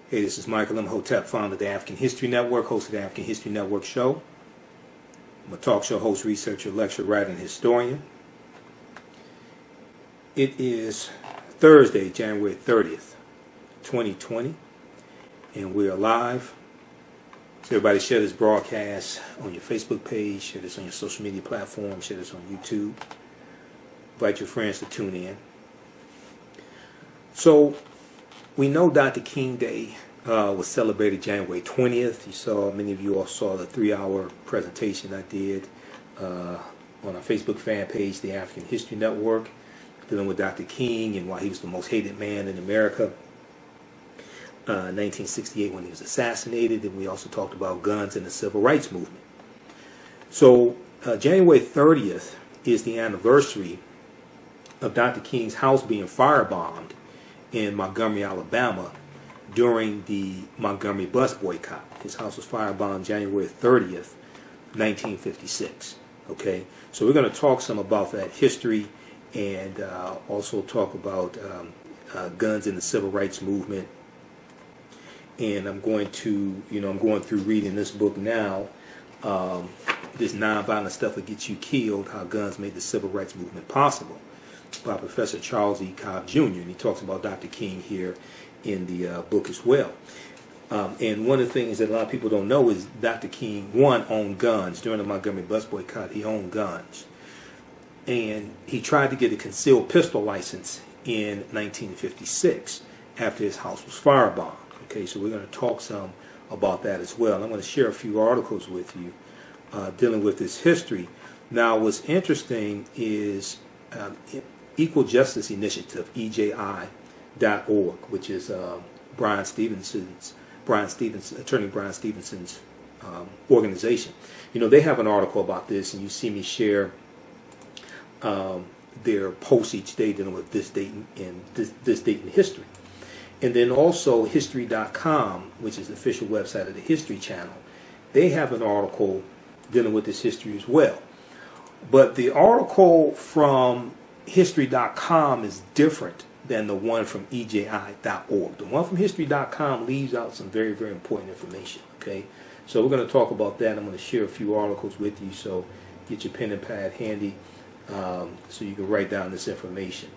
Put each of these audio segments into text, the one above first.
Hey, this is Michael M. Hotep, founder of the African History Network, host of the African History Network show. I'm a talk show host, researcher, lecturer, writer, and historian. It is Thursday, January 30th, 2020, and we are live. So everybody share this broadcast on your Facebook page, share this on your social media platform, share this on YouTube. Invite your friends to tune in. So, we know Dr. King Day was celebrated January 20th. Many of you all saw the 3-hour presentation I did on our Facebook fan page, the African History Network, dealing with Dr. King and why he was the most hated man in America. 1968 when he was assassinated, and we also talked about guns and the civil rights movement. So January 30th is the anniversary of Dr. King's house being firebombed in Montgomery, Alabama during the Montgomery Bus Boycott. His house was firebombed January 30th, 1956. Okay, so we're going to talk some about that history and also talk about guns in the civil rights movement. And I'm going to, I'm going through reading this book now, this nonviolent stuff that gets you killed, how guns made the civil rights movement possible, by Professor Charles E. Cobb Jr., and he talks about Dr. King here in the book as well. And one of the things that a lot of people don't know is Dr. King, one, owned guns. During the Montgomery Bus Boycott, he owned guns. And he tried to get a concealed pistol license in 1956 after his house was firebombed. Okay, so we're going to talk some about that as well. I'm going to share a few articles with you dealing with this history. Now, what's interesting is Equal Justice Initiative, EJI.org, which is Attorney Brian Stevenson's organization. They have an article about this, and you see me share their posts each day dealing with this date and this date in history. And then also History.com, which is the official website of the History Channel, they have an article dealing with this history as well. But the article from History.com is different than the one from EJI.org. The one from History.com leaves out some very, very important information. Okay, so we're going to talk about that. I'm going to share a few articles with you, so get your pen and pad handy so you can write down this information.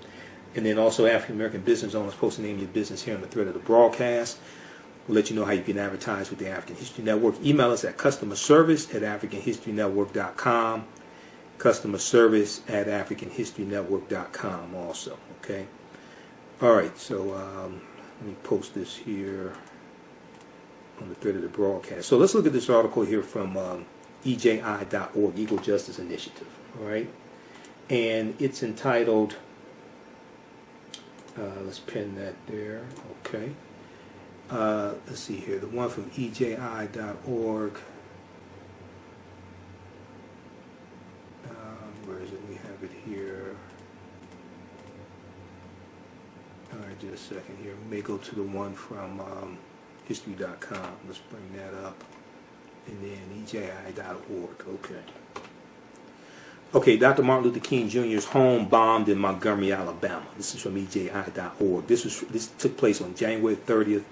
And then also African American business owners, post the name of your business here on the thread of the broadcast. We'll let you know how you can advertise with the African History Network. Email us at customerservice@africanhistorynetwork.com. Customerservice@africanhistorynetwork.com also. Okay. All right. So let me post this here on the thread of the broadcast. So let's look at this article here from EJI.org, Equal Justice Initiative. All right. And it's entitled. Let's pin that there. Okay. Let's see here. The one from EJI.org. Where is it? We have it here. All right, just a second here. We may go to the one from History.com. Let's bring that up. And then EJI.org. Okay. Okay, Dr. Martin Luther King Jr.'s home bombed in Montgomery, Alabama. This is from EJI.org. This took place on January 30th,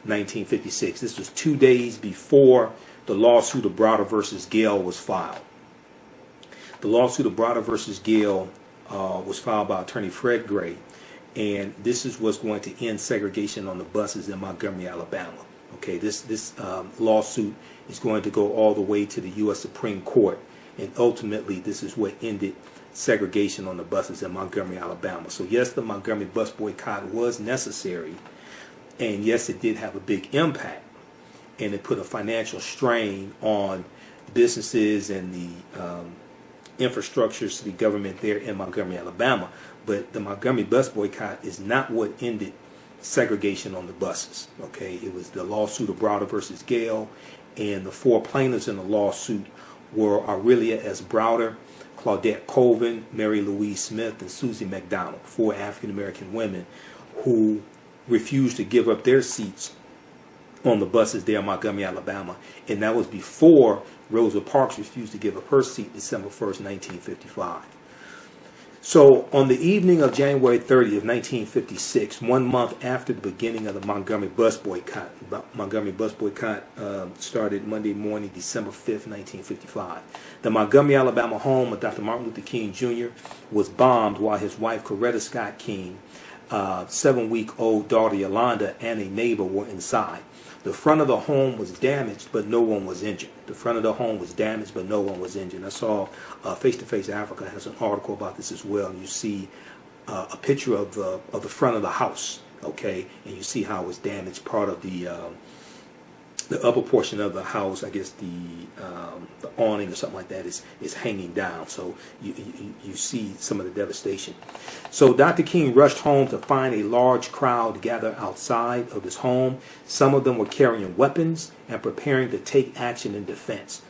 1956. This was 2 days before the lawsuit of Browder versus Gale was filed. The lawsuit of Browder versus Gale was filed by attorney Fred Gray, and this is what's going to end segregation on the buses in Montgomery, Alabama. Okay, this lawsuit is going to go all the way to the U.S. Supreme Court. And ultimately, this is what ended segregation on the buses in Montgomery, Alabama. So yes, the Montgomery bus boycott was necessary. And yes, it did have a big impact. And it put a financial strain on businesses and the infrastructures to the government there in Montgomery, Alabama. But the Montgomery bus boycott is not what ended segregation on the buses. Okay, it was the lawsuit of Browder versus Gale. And the 4 plaintiffs in the lawsuit were Aurelia S. Browder, Claudette Colvin, Mary Louise Smith, and Susie McDonald, 4 African-American women who refused to give up their seats on the buses there in Montgomery, Alabama. And that was before Rosa Parks refused to give up her seat December 1st, 1955. So, on the evening of January 30th, 1956, 1 month after the beginning of the Montgomery Bus Boycott, Montgomery Bus Boycott started Monday morning, December 5th, 1955. The Montgomery, Alabama home of Dr. Martin Luther King Jr. was bombed while his wife, Coretta Scott King, 7-week-old daughter Yolanda, and a neighbor were inside. The front of the home was damaged, but no one was injured. The front of the home was damaged, but no one was injured. I saw Face to Face Africa has an article about this as well. And you see a picture of the front of the house, okay, and you see how it was damaged. Part of the upper portion of the house, I guess the awning or something like that is hanging down. So you see some of the devastation. So Dr. King rushed home to find a large crowd gathered outside of his home. Some of them were carrying weapons and preparing to take action in defense.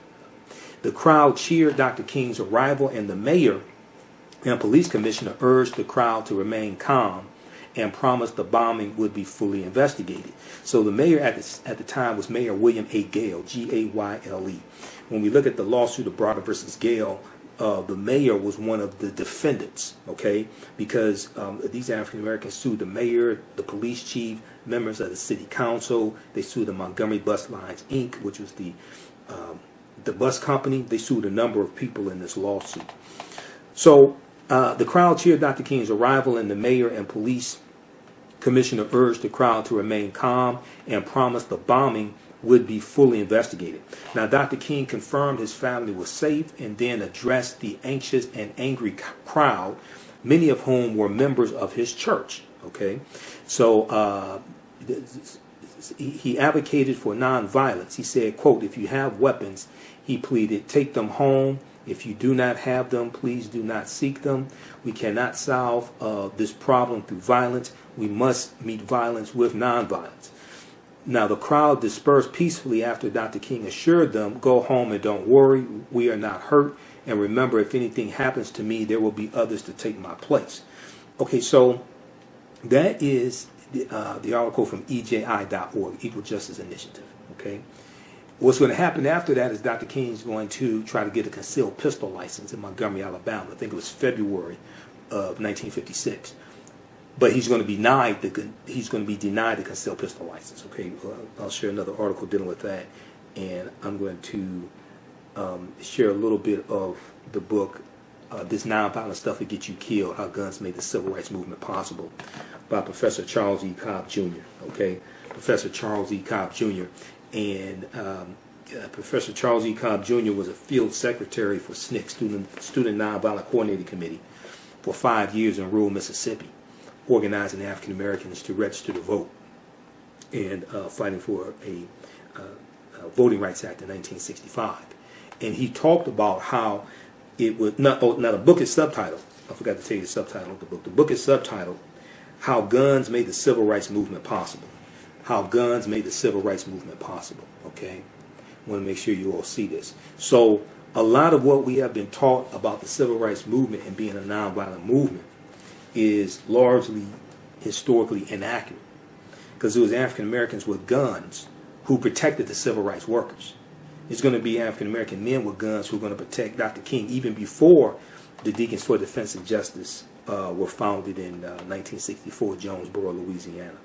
The crowd cheered Dr. King's arrival, and the mayor and police commissioner urged the crowd to remain calm and promised the bombing would be fully investigated. So the mayor at the time was Mayor William A. Gale, Gayle. When we look at the lawsuit of Broder versus Gale, the mayor was one of the defendants, okay, because these African Americans sued the mayor, the police chief, members of the city council. They sued the Montgomery Bus Lines, Inc., which was the bus company. They sued a number of people in this lawsuit. So the crowd cheered Dr. King's arrival, and the mayor and police commissioner urged the crowd to remain calm and promised the bombing would be fully investigated. Now, Dr. King confirmed his family was safe and then addressed the anxious and angry crowd, many of whom were members of his church. Okay, so he advocated for nonviolence. He said, quote, "If you have weapons," he pleaded, "take them home. If you do not have them, please do not seek them. We cannot solve this problem through violence. We must meet violence with nonviolence." Now, the crowd dispersed peacefully after Dr. King assured them, "Go home and don't worry. We are not hurt. And remember, if anything happens to me, there will be others to take my place." Okay, so that is the article from EJI.org, Equal Justice Initiative. Okay. What's going to happen after that is Dr. King is going to try to get a concealed pistol license in Montgomery, Alabama. I think it was February of 1956. But he's going to be denied the concealed pistol license. Okay, I'll share another article dealing with that, and I'm going to share a little bit of the book, "This Nonviolent Stuff That Gets You Killed: How Guns Made the Civil Rights Movement Possible," by Professor Charles E. Cobb Jr. Okay, Professor Charles E. Cobb Jr. And Professor Charles E. Cobb Jr. was a field secretary for SNCC, Student Nonviolent Coordinating Committee, for 5 years in rural Mississippi, organizing African Americans to register to vote and fighting for a Voting Rights Act in 1965. And he talked about how it was now the book is subtitled. I forgot to tell you the subtitle of the book. The book is subtitled "How Guns Made the Civil Rights Movement Possible." How guns made the civil rights movement possible. Okay, I want to make sure you all see this. So a lot of what we have been taught about the civil rights movement and being a nonviolent movement is largely historically inaccurate, because it was African Americans with guns who protected the civil rights workers. It's going to be African American men with guns who are going to protect Dr. King even before the Deacons for Defense and Justice were founded in 1964, Jonesboro, Louisiana.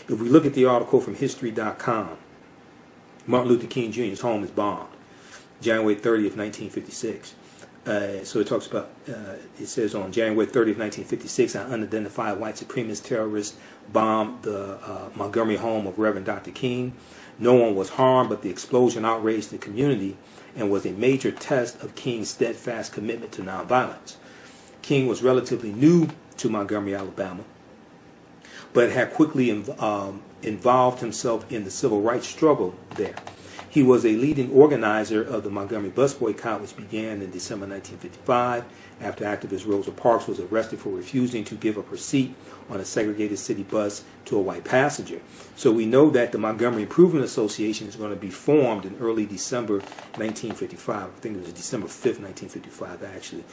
If we look at the article from History.com, Martin Luther King Jr.'s home is bombed, January 30th, 1956. So it talks about, it says on January 30th, 1956, an unidentified white supremacist terrorist bombed the Montgomery home of Reverend Dr. King. No one was harmed, but the explosion outraged the community and was a major test of King's steadfast commitment to nonviolence. King was relatively new to Montgomery, Alabama, but had quickly involved himself in the civil rights struggle there. He was a leading organizer of the Montgomery Bus Boycott, which began in December 1955 after activist Rosa Parks was arrested for refusing to give up her seat on a segregated city bus to a white passenger. So we know that the Montgomery Improvement Association is going to be formed in early December 1955. I think it was December 5th, 1955, actually.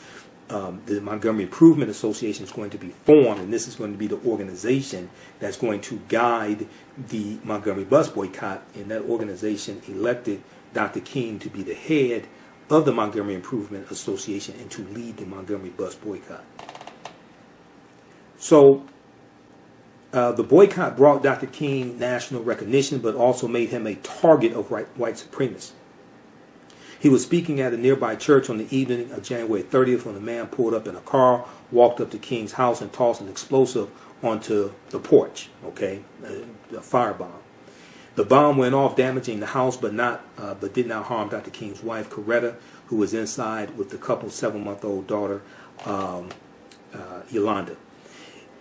The Montgomery Improvement Association is going to be formed, and this is going to be the organization that's going to guide the Montgomery Bus Boycott, and that organization elected Dr. King to be the head of the Montgomery Improvement Association and to lead the Montgomery Bus Boycott. So the boycott brought Dr. King national recognition, but also made him a target of white supremacists. He was speaking at a nearby church on the evening of January 30th when a man pulled up in a car, walked up to King's house, and tossed an explosive onto the porch, okay, a firebomb. The bomb went off, damaging the house, but did not harm Dr. King's wife, Coretta, who was inside with the couple's 7-month-old daughter, Yolanda.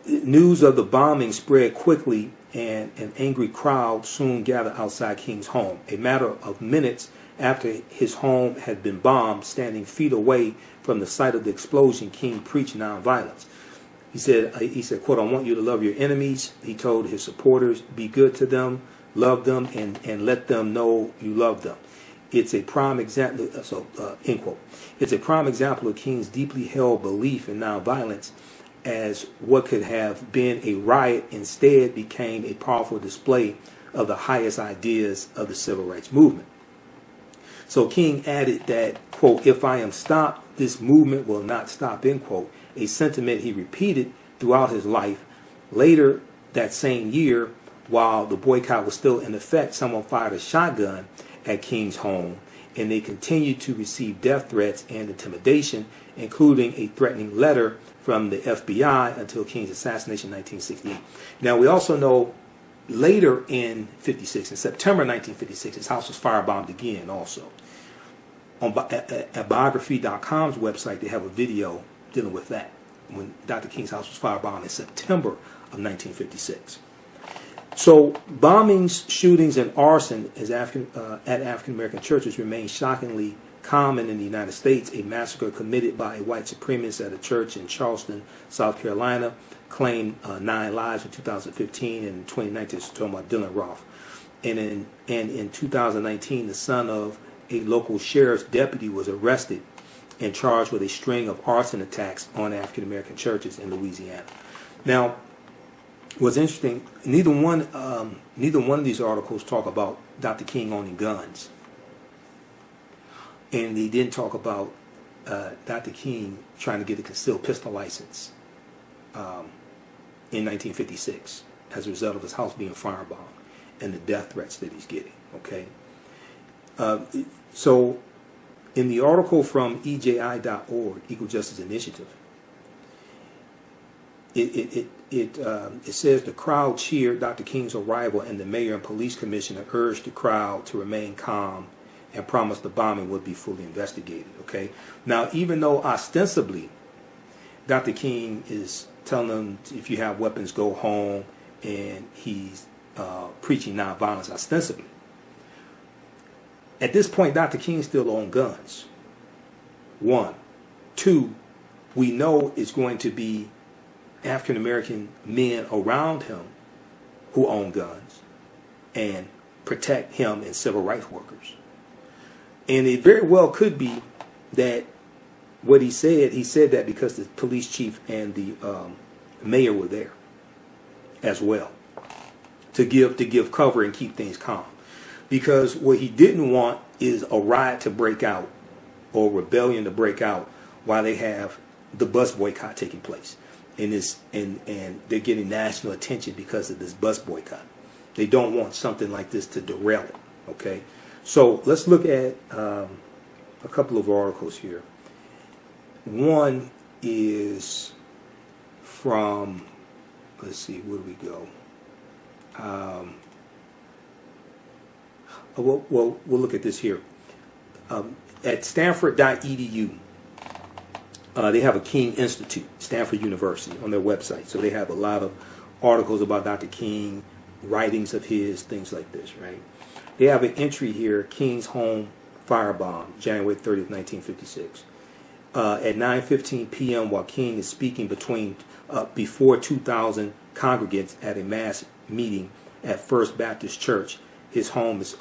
News of the bombing spread quickly, and an angry crowd soon gathered outside King's home. A matter of minutes after his home had been bombed, standing feet away from the site of the explosion, King preached nonviolence. He said, quote, "I want you to love your enemies." He told his supporters, "Be good to them, love them, and let them know you love them." It's a prime example. End quote. It's a prime example of King's deeply held belief in nonviolence, as what could have been a riot instead became a powerful display of the highest ideas of the civil rights movement. So King added that, quote, "If I am stopped, this movement will not stop," end quote, a sentiment he repeated throughout his life. Later that same year, while the boycott was still in effect, someone fired a shotgun at King's home, and they continued to receive death threats and intimidation, including a threatening letter from the FBI until King's assassination in 1968. Now, we also know later in September 1956, his house was firebombed again also. At biography.com's website, they have a video dealing with that, when Dr. King's house was firebombed in September of 1956. So bombings, shootings, and arson at African-American churches remain shockingly common in the United States. A massacre committed by a white supremacist at a church in Charleston, South Carolina, claimed 9 lives in 2015, and in 2019, it's talking about Dylan Roth. And in 2019, the son of a local sheriff's deputy was arrested and charged with a string of arson attacks on African-American churches in Louisiana. Now, what's interesting, neither one of these articles talk about Dr. King owning guns, and they didn't talk about Dr. King trying to get a concealed pistol license in 1956 as a result of his house being firebombed and the death threats that he's getting. Okay, so in the article from EJI.org, Equal Justice Initiative, it says the crowd cheered Dr. King's arrival, and the mayor and police commissioner urged the crowd to remain calm and promised the bombing would be fully investigated. Okay, now even though ostensibly Dr. King is telling them, if you have weapons, go home, and he's preaching nonviolence ostensibly, at this point Dr. King still owns guns. 1. 2, we know it's going to be African American men around him who own guns and protect him and civil rights workers. And it very well could be that what he said that because the police chief and the mayor were there as well to give cover and keep things calm. Because what he didn't want is a riot to break out or rebellion to break out while they have the bus boycott taking place. And they're getting national attention because of this bus boycott. They don't want something like this to derail it. Okay, so let's look at a couple of articles here. One is from, let's see, where do we go? We'll look at this here. At Stanford.edu, they have a King Institute, Stanford University, on their website. So they have a lot of articles about Dr. King, writings of his, things like this, right? They have an entry here, King's home firebombed, January 30th, 1956. At 9:15 p.m. while King is speaking before 2,000 congregants at a mass meeting at First Baptist Church, his home is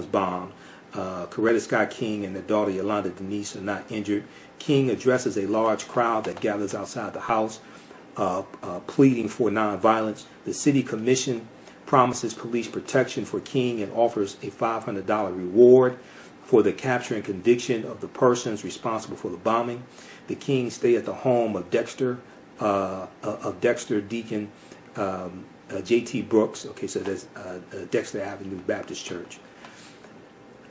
bombed. Coretta Scott King and their daughter Yolanda Denise are not injured. King addresses a large crowd that gathers outside the house, pleading for nonviolence. The city commission promises police protection for King and offers a $500 reward for the capture and conviction of the persons responsible for the bombing. The Kings stay at the home of Dexter of Dexter Deacon J.T. Brooks. Okay, so there's Dexter Avenue Baptist Church.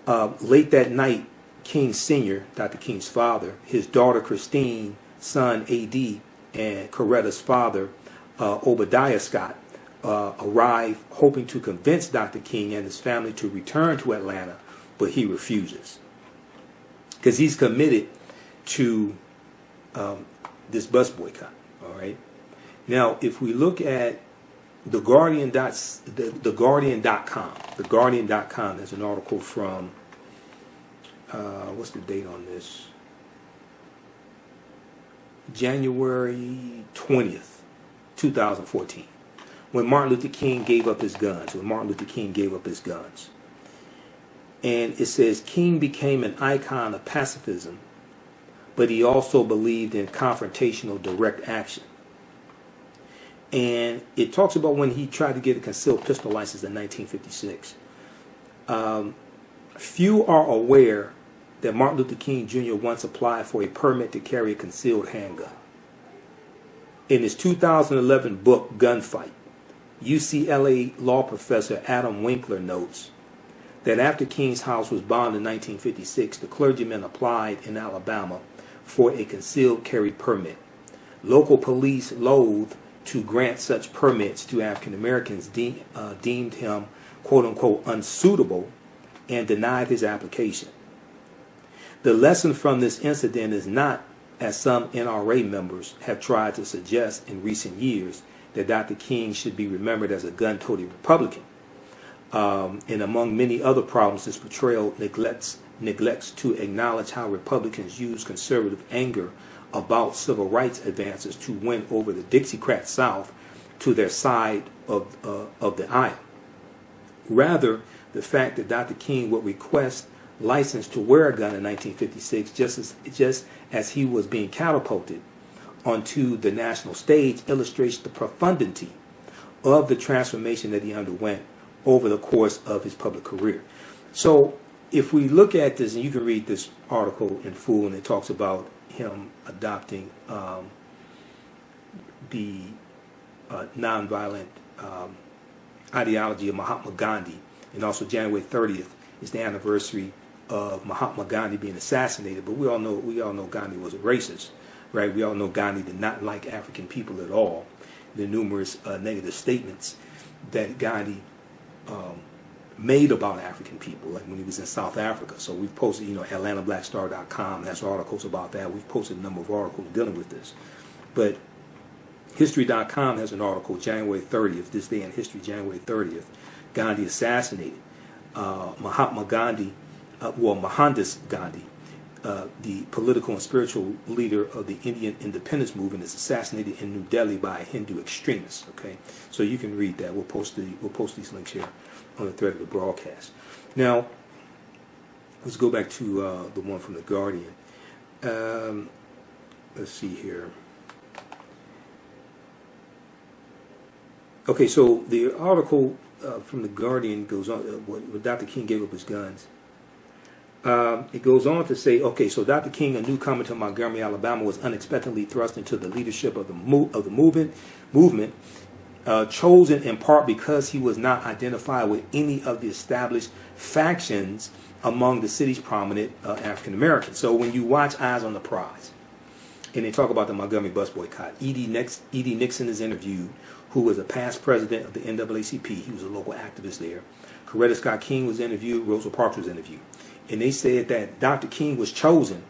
Late that night, King Sr., Dr. King's father, his daughter Christine, son A.D., and Coretta's father, Obadiah Scott, arrive hoping to convince Dr. King and his family to return to Atlanta, but he refuses because he's committed to this bus boycott. All right. Now, if we look at the Guardian.com, there's an article from what's the date on this? January 20th, 2014. When Martin Luther King gave up his guns. And it says, King became an icon of pacifism, but he also believed in confrontational direct action. And it talks about when he tried to get a concealed pistol license in 1956. Few are aware that Martin Luther King Jr. once applied for a permit to carry a concealed handgun. In his 2011 book, Gunfight, UCLA law professor Adam Winkler notes that after King's house was bombed in 1956, the clergyman applied in Alabama for a concealed carry permit. Local police loathed to grant such permits to African Americans, deemed him, quote-unquote, unsuitable, and denied his application. The lesson from this incident is not, as some NRA members have tried to suggest in recent years, that Dr. King should be remembered as a gun-toting Republican. And among many other problems, this portrayal neglects to acknowledge how Republicans use conservative anger about civil rights advances to win over the Dixiecrat South to their side of the aisle. Rather, the fact that Dr. King would request license to wear a gun in 1956 just as he was being catapulted onto the national stage illustrates the profundity of the transformation that he underwent over the course of his public career. So if we look at this, and you can read this article in full, and it talks about him adopting the nonviolent ideology of Mahatma Gandhi, and also January 30th is the anniversary of Mahatma Gandhi being assassinated. But we all know Gandhi was a racist, right? We all know Gandhi did not like African people at all. The numerous negative statements that Gandhi made about African people, like when he was in South Africa. So we've posted, AtlantaBlackStar.com, that's articles about that. We've posted a number of articles dealing with this. But History.com has an article, January 30th, this day in history, January 30th, Gandhi assassinated. Mohandas Gandhi, the political and spiritual leader of the Indian independence movement, is assassinated in New Delhi by a Hindu extremist. Okay, so you can read that. We'll post these links here on the thread of the broadcast. Now, let's go back to the one from the Guardian. Let's see here. Okay, so the article from the Guardian goes on. When Dr. King gave up his guns, it goes on to say, okay, so Dr. King, a newcomer to Montgomery, Alabama, was unexpectedly thrust into the leadership of the movement, chosen in part because he was not identified with any of the established factions among the city's prominent African Americans. So when you watch Eyes on the Prize, and they talk about the Montgomery bus boycott, E.D. Nixon is interviewed, who was a past president of the NAACP. He was a local activist there. Coretta Scott King was interviewed. Rosa Parks was interviewed. And they said that Dr. King was chosen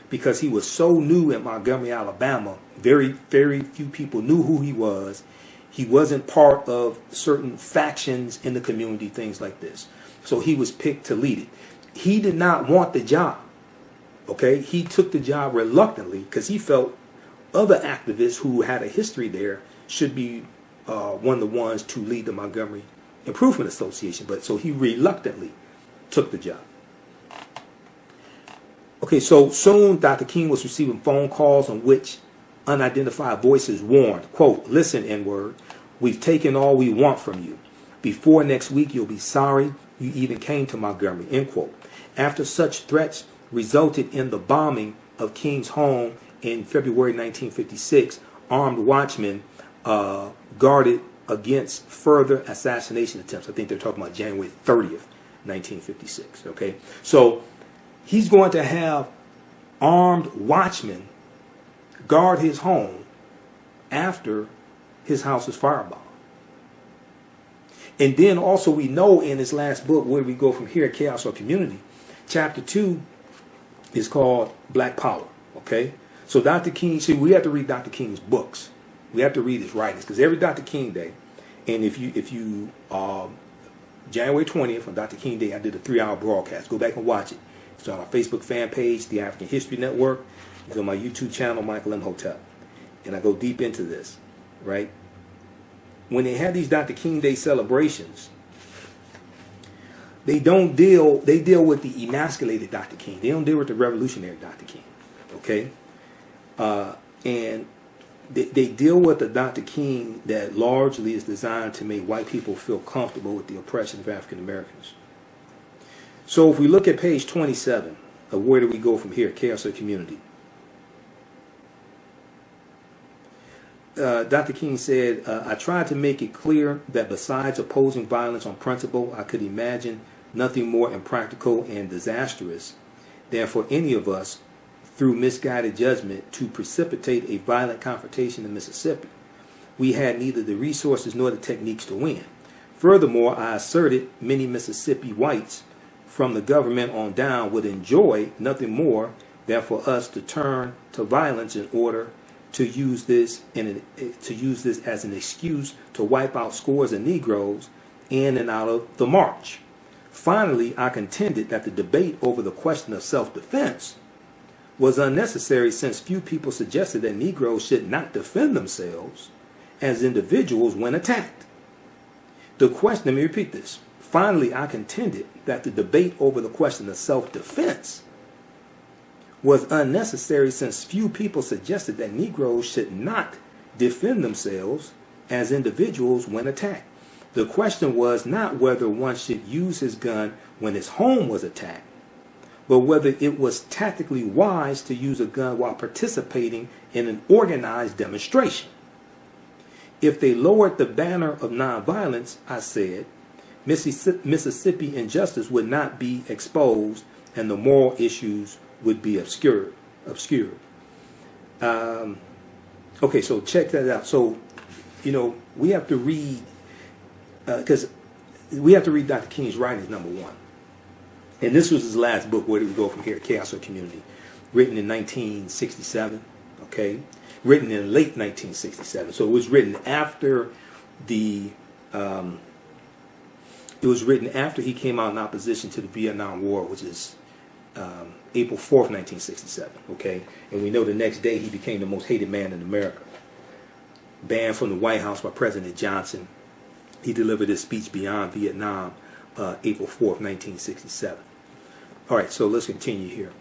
because he was so new in Montgomery, Alabama. Very, very few people knew who he was. He wasn't part of certain factions in the community, things like this. So he was picked to lead it. He did not want the job. Okay? He took the job reluctantly because he felt other activists who had a history there should be one of the ones to lead the Montgomery Improvement Association. But so he reluctantly took the job. Okay, so soon Dr. King was receiving phone calls on which unidentified voices warned, quote, "Listen, N-word, we've taken all we want from you. Before next week, you'll be sorry you even came to Montgomery," end quote. After such threats resulted in the bombing of King's home in February 1956, armed watchmen guarded against further assassination attempts. I think they're talking about January 30th, 1956. Okay, so he's going to have armed watchmen guard his home after his house is firebombed. And then also we know in his last book, Where Do We Go From Here, Chaos or Community, chapter 2 is called Black Power. Okay, so Dr. King, see, we have to read Dr. King's books. We have to read his writings, because every Dr. King Day, and if you January 20th on Dr. King Day, I did a 3-hour broadcast. Go back and watch it. It's on our Facebook fan page, The African History Network. It's on my YouTube channel, Michael M. Hotep. And I go deep into this, right? When they have these Dr. King Day celebrations, they deal with the emasculated Dr. King. They don't deal with the revolutionary Dr. King, okay? And they deal with the Dr. King that largely is designed to make white people feel comfortable with the oppression of African Americans. So if we look at page 27 of Where Do We Go From Here, Chaos or Community, Dr. King said, I tried to make it clear that besides opposing violence on principle, I could imagine nothing more impractical and disastrous than for any of us, through misguided judgment, to precipitate a violent confrontation in Mississippi. We had neither the resources nor the techniques to win. Furthermore, I asserted many Mississippi whites from the government on down would enjoy nothing more than for us to turn to violence in order to use this as an excuse to wipe out scores of Negroes in and out of the march. Finally, I contended that the debate over the question of self-defense was unnecessary, since few people suggested that Negroes should not defend themselves as individuals when attacked. Let me repeat this. Finally, I contended that the debate over the question of self-defense was unnecessary, since few people suggested that Negroes should not defend themselves as individuals when attacked. The question was not whether one should use his gun when his home was attacked, but whether it was tactically wise to use a gun while participating in an organized demonstration. If they lowered the banner of nonviolence, I said, Mississippi injustice would not be exposed and the moral issues would be obscured. Okay, so check that out. So, we have to read, because we have to read Dr. King's writings, number one. And this was his last book, Where Do We Go From Here, Chaos or Community, written in 1967, okay? Written in late 1967. So it was written after he came out in opposition to the Vietnam War, which is April 4th, 1967, okay? And we know the next day he became the most hated man in America. Banned from the White House by President Johnson. He delivered his speech Beyond Vietnam, April 4th, 1967. All right, so let's continue here.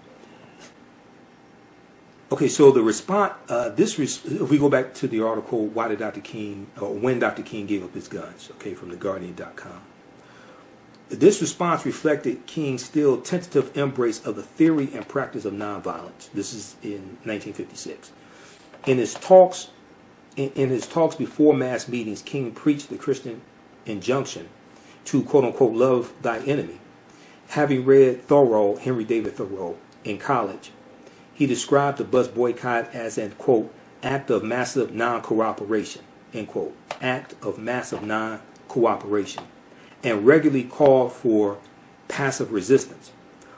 Okay, so the response, if we go back to the article, Why Did Dr. King, or When Dr. King Gave Up His Guns, okay, from theguardian.com. This response reflected King's still tentative embrace of the theory and practice of nonviolence. This is in 1956. In his talks before mass meetings, King preached the Christian injunction to, quote-unquote, love thy enemy. Having read Henry David Thoreau, in college, he described the bus boycott as an, quote, act of massive non-cooperation, end quote, act of massive non-cooperation, and regularly called for passive resistance.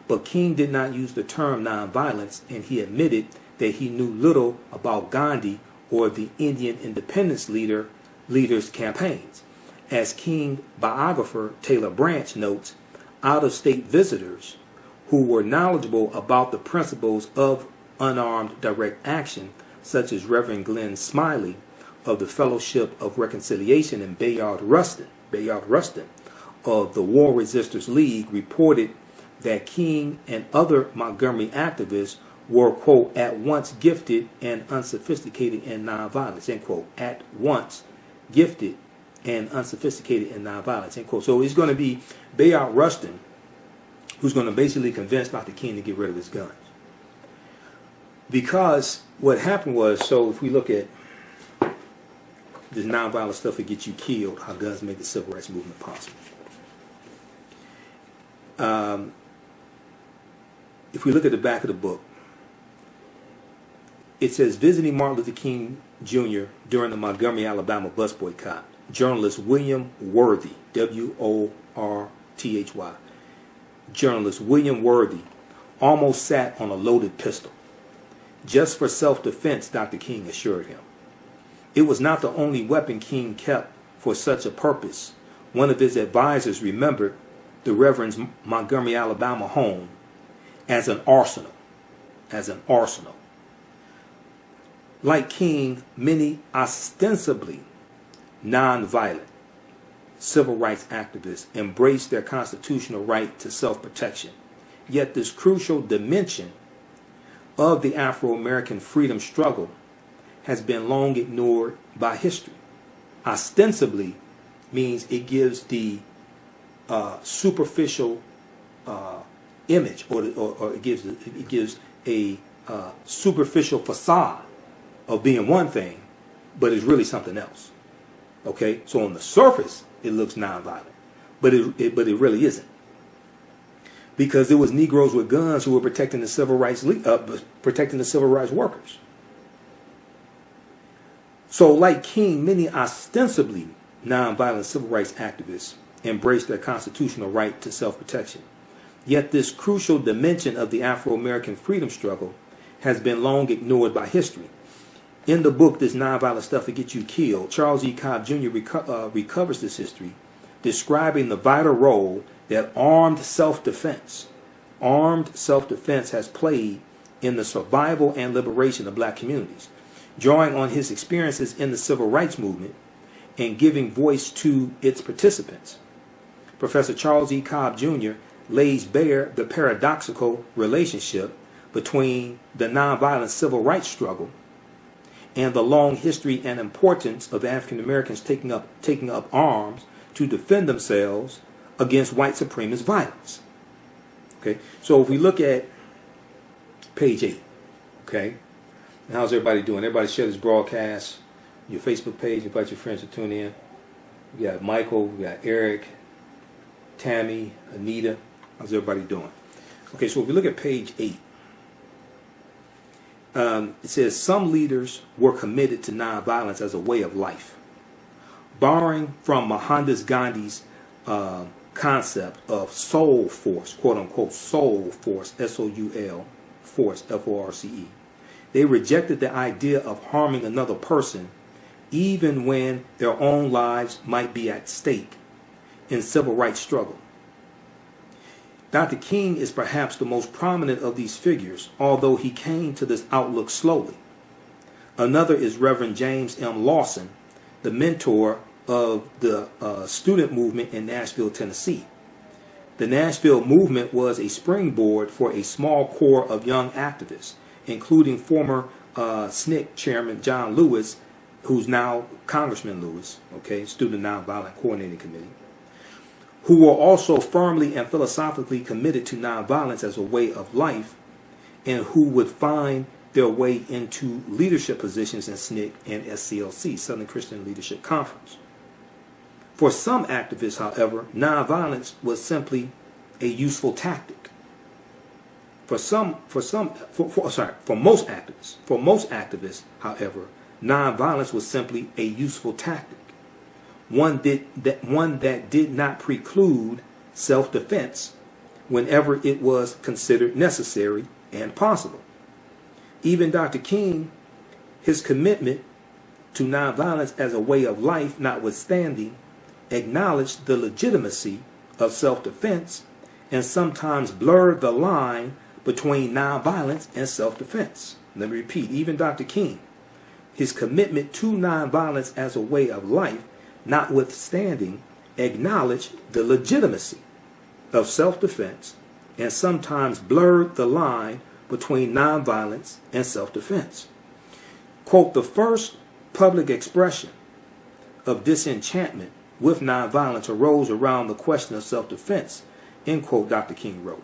But King did not use the term nonviolence, and he admitted that he knew little about Gandhi or the Indian independence leaders' campaigns. As King biographer Taylor Branch notes, out-of-state visitors who were knowledgeable about the principles of unarmed direct action, such as Reverend Glenn Smiley of the Fellowship of Reconciliation and Bayard Rustin of the War Resisters League, reported that King and other Montgomery activists were, quote, at once gifted and unsophisticated in nonviolence, end quote, at once gifted and unsophisticated in nonviolence, end quote. So it's going to be Bayard Rustin who's going to basically convince Dr. King to get rid of his guns. Because what happened was, so if we look at this nonviolent stuff that gets you killed, how guns make the civil rights movement possible. If we look at the back of the book, it says, visiting Martin Luther King Jr. during the Montgomery, Alabama bus boycott, journalist William Worthy, W-O-R-T-H-Y, journalist William Worthy almost sat on a loaded pistol. Just for self-defense, Dr. King assured him. It was not the only weapon King kept for such a purpose. One of his advisors remembered the Reverend's Montgomery, Alabama home as an arsenal. Like King, many ostensibly nonviolent civil rights activists embraced their constitutional right to self-protection. Yet this crucial dimension of the Afro-American freedom struggle has been long ignored by history. Ostensibly means it gives the superficial image, or it gives a superficial facade of being one thing, but it's really something else. Okay, so on the surface it looks nonviolent, but it really isn't, because it was Negroes with guns who were protecting the civil rights workers. So, like King, many ostensibly nonviolent civil rights activists embraced their constitutional right to self-protection. Yet this crucial dimension of the Afro-American freedom struggle has been long ignored by history. In the book, This Nonviolent Stuff That Gets You Killed, Charles E. Cobb Jr. recovers this history, describing the vital role that armed self-defense has played in the survival and liberation of black communities, drawing on his experiences in the civil rights movement and giving voice to its participants. Professor Charles E. Cobb Jr. lays bare the paradoxical relationship between the nonviolent civil rights struggle and the long history and importance of African Americans taking up arms to defend themselves against white supremacist violence. Okay, so if we look at page 8, okay, and how's everybody doing? Everybody share this broadcast, your Facebook page, invite your friends to tune in. We got Michael, we got Eric, Tammy, Anita. How's everybody doing? Okay, so if we look at page 8, it says some leaders were committed to nonviolence as a way of life. Borrowing from Mohandas Gandhi's concept of soul force, quote unquote soul force, S-O-U-L, force, F-O-R-C-E. They rejected the idea of harming another person even when their own lives might be at stake in civil rights struggle. Dr. King is perhaps the most prominent of these figures, although he came to this outlook slowly. Another is Reverend James M. Lawson, the mentor of the student movement in Nashville, Tennessee. The Nashville movement was a springboard for a small core of young activists, including former SNCC chairman John Lewis, who's now Congressman Lewis, okay, Student Nonviolent Coordinating Committee, who were also firmly and philosophically committed to nonviolence as a way of life, and who would find their way into leadership positions in SNCC and SCLC, Southern Christian Leadership Conference. For some activists, however, nonviolence was simply a useful tactic. For most activists, however, nonviolence was simply a useful tactic, one that did not preclude self-defense whenever it was considered necessary and possible. Even Dr. King, his commitment to nonviolence as a way of life notwithstanding, acknowledged the legitimacy of self-defense and sometimes blurred the line between nonviolence and self-defense. Let me repeat, even Dr. King, his commitment to nonviolence as a way of life notwithstanding, acknowledged the legitimacy of self-defense and sometimes blurred the line between nonviolence and self-defense. Quote, the first public expression of disenchantment with nonviolence arose around the question of self-defense, end quote, Dr. King wrote.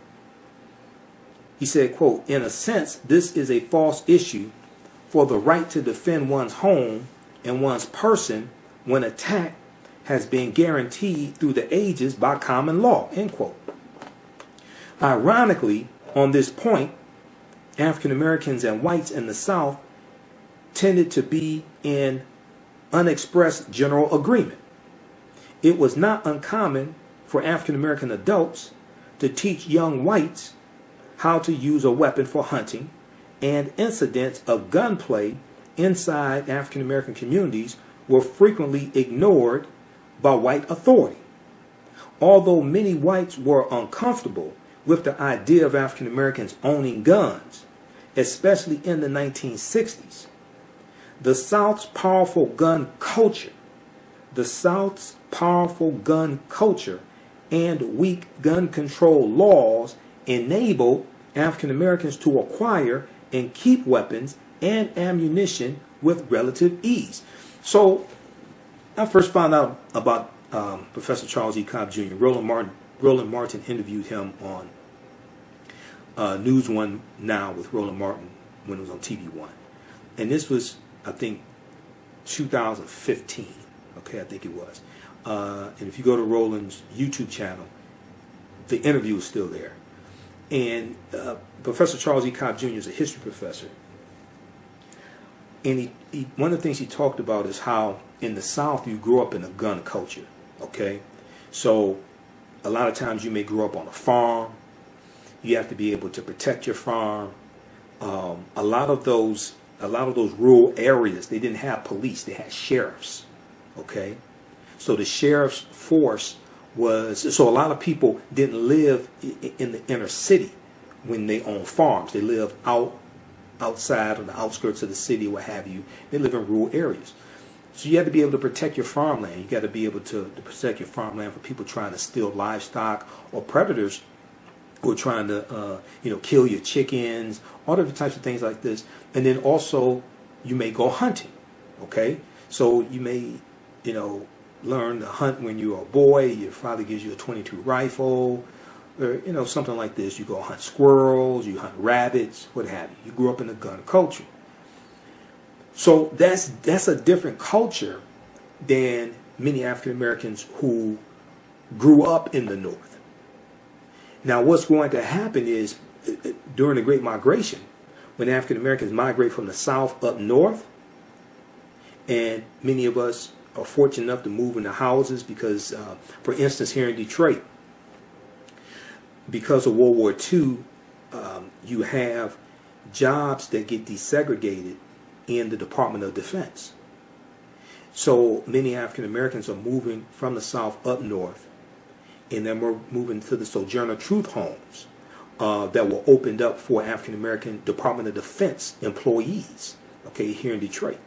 He said, quote, in a sense, this is a false issue, for the right to defend one's home and one's person when attacked has been guaranteed through the ages by common law, end quote. Ironically, on this point, African Americans and whites in the South tended to be in unexpressed general agreement. It was not uncommon for African American adults to teach young whites how to use a weapon for hunting, and incidents of gunplay inside African American communities were frequently ignored by white authority. Although many whites were uncomfortable with the idea of African Americans owning guns, especially in the 1960s, the South's powerful gun culture and weak gun control laws enabled African Americans to acquire and keep weapons and ammunition with relative ease. So I first found out about Professor Charles E. Cobb Jr. Roland Martin interviewed him on News One Now with Roland Martin when it was on TV One. And this was, I think, 2015. Okay, I think it was. And if you go to Roland's YouTube channel, the interview is still there. And Professor Charles E. Cobb Jr. is a history professor. And one of the things he talked about is how in the South you grew up in a gun culture. Okay? So a lot of times you may grow up on a farm. You have to be able to protect your farm. A lot of those rural areas, they didn't have police. They had sheriffs. Okay? So the sheriff's force so a lot of people didn't live in the inner city when they owned farms. They lived outside on the outskirts of the city, what have you. They live in rural areas. So you have to be able to protect your farmland. You got to be able to protect your farmland from people trying to steal livestock or predators who are trying to kill your chickens, all different types of things like this. And then also you may go hunting. Okay? So you may, learn to hunt when you're a boy. Your father gives you a .22 rifle, or something like this. You go hunt squirrels, you hunt rabbits, what have you. You grew up in a gun culture. So that's a different culture than many African Americans who grew up in the North. Now, what's going to happen is during the Great Migration, when African Americans migrate from the South up north, and many of us are fortunate enough to move into houses because, for instance, here in Detroit, because of World War II, you have jobs that get desegregated in the Department of Defense. So many African Americans are moving from the South up north, and then we're moving to the Sojourner Truth homes that were opened up for African American Department of Defense employees, okay, here in Detroit.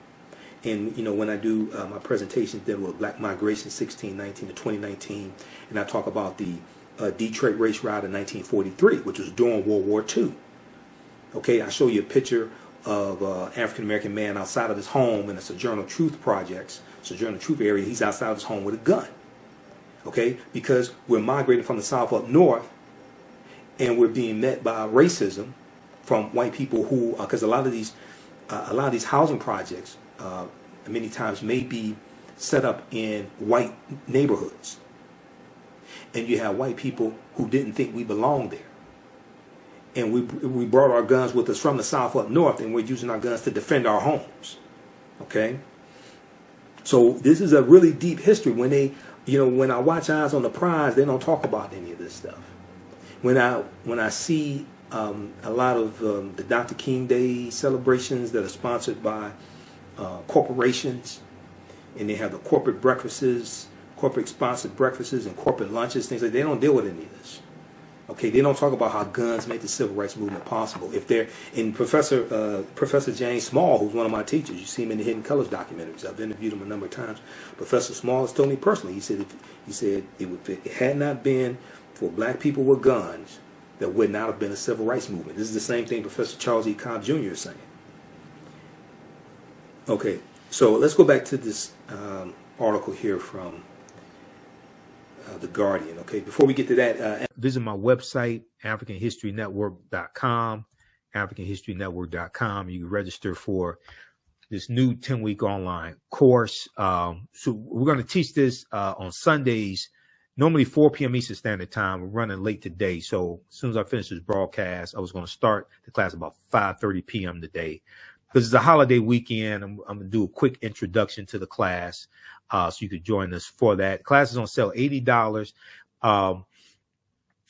And, when I do my presentations there with Black Migration 1619 to 2019, and I talk about the Detroit Race Riot in 1943, which was during World War II. Okay, I show you a picture of an African-American man outside of his home in the Sojourner Truth projects, Sojourner Truth area. He's outside of his home with a gun. Okay, because we're migrating from the South up north, and we're being met by racism from white people who, because a lot of these housing projects, many times may be set up in white neighborhoods. And you have white people who didn't think we belonged there. And we brought our guns with us from the South up north, and we're using our guns to defend our homes. Okay? So this is a really deep history. When when I watch Eyes on the Prize, they don't talk about any of this stuff. When I see a lot of the Dr. King Day celebrations that are sponsored by corporations, and they have the corporate breakfasts, corporate sponsored breakfasts and corporate lunches, things like that, they don't deal with any of this. Okay, they don't talk about how guns make the civil rights movement possible. If they're in Professor James Small, who's one of my teachers, you see him in the Hidden Colors documentaries. I've interviewed him a number of times. Professor Small has told me personally. He said if it had not been for black people with guns, there would not have been a civil rights movement. This is the same thing Professor Charles E. Cobb Jr. is saying. Okay, so let's go back to this article here from The Guardian. Okay, before we get to that, visit my website, AfricanHistoryNetwork.com, AfricanHistoryNetwork.com. You can register for this new 10-week online course. So we're going to teach this on Sundays, normally 4 p.m. Eastern Standard Time. We're running late today. So as soon as I finish this broadcast, I was going to start the class about 5:30 p.m. today. Because it's a holiday weekend, I'm going to do a quick introduction to the class so you could join us for that. The class is on sale, $80.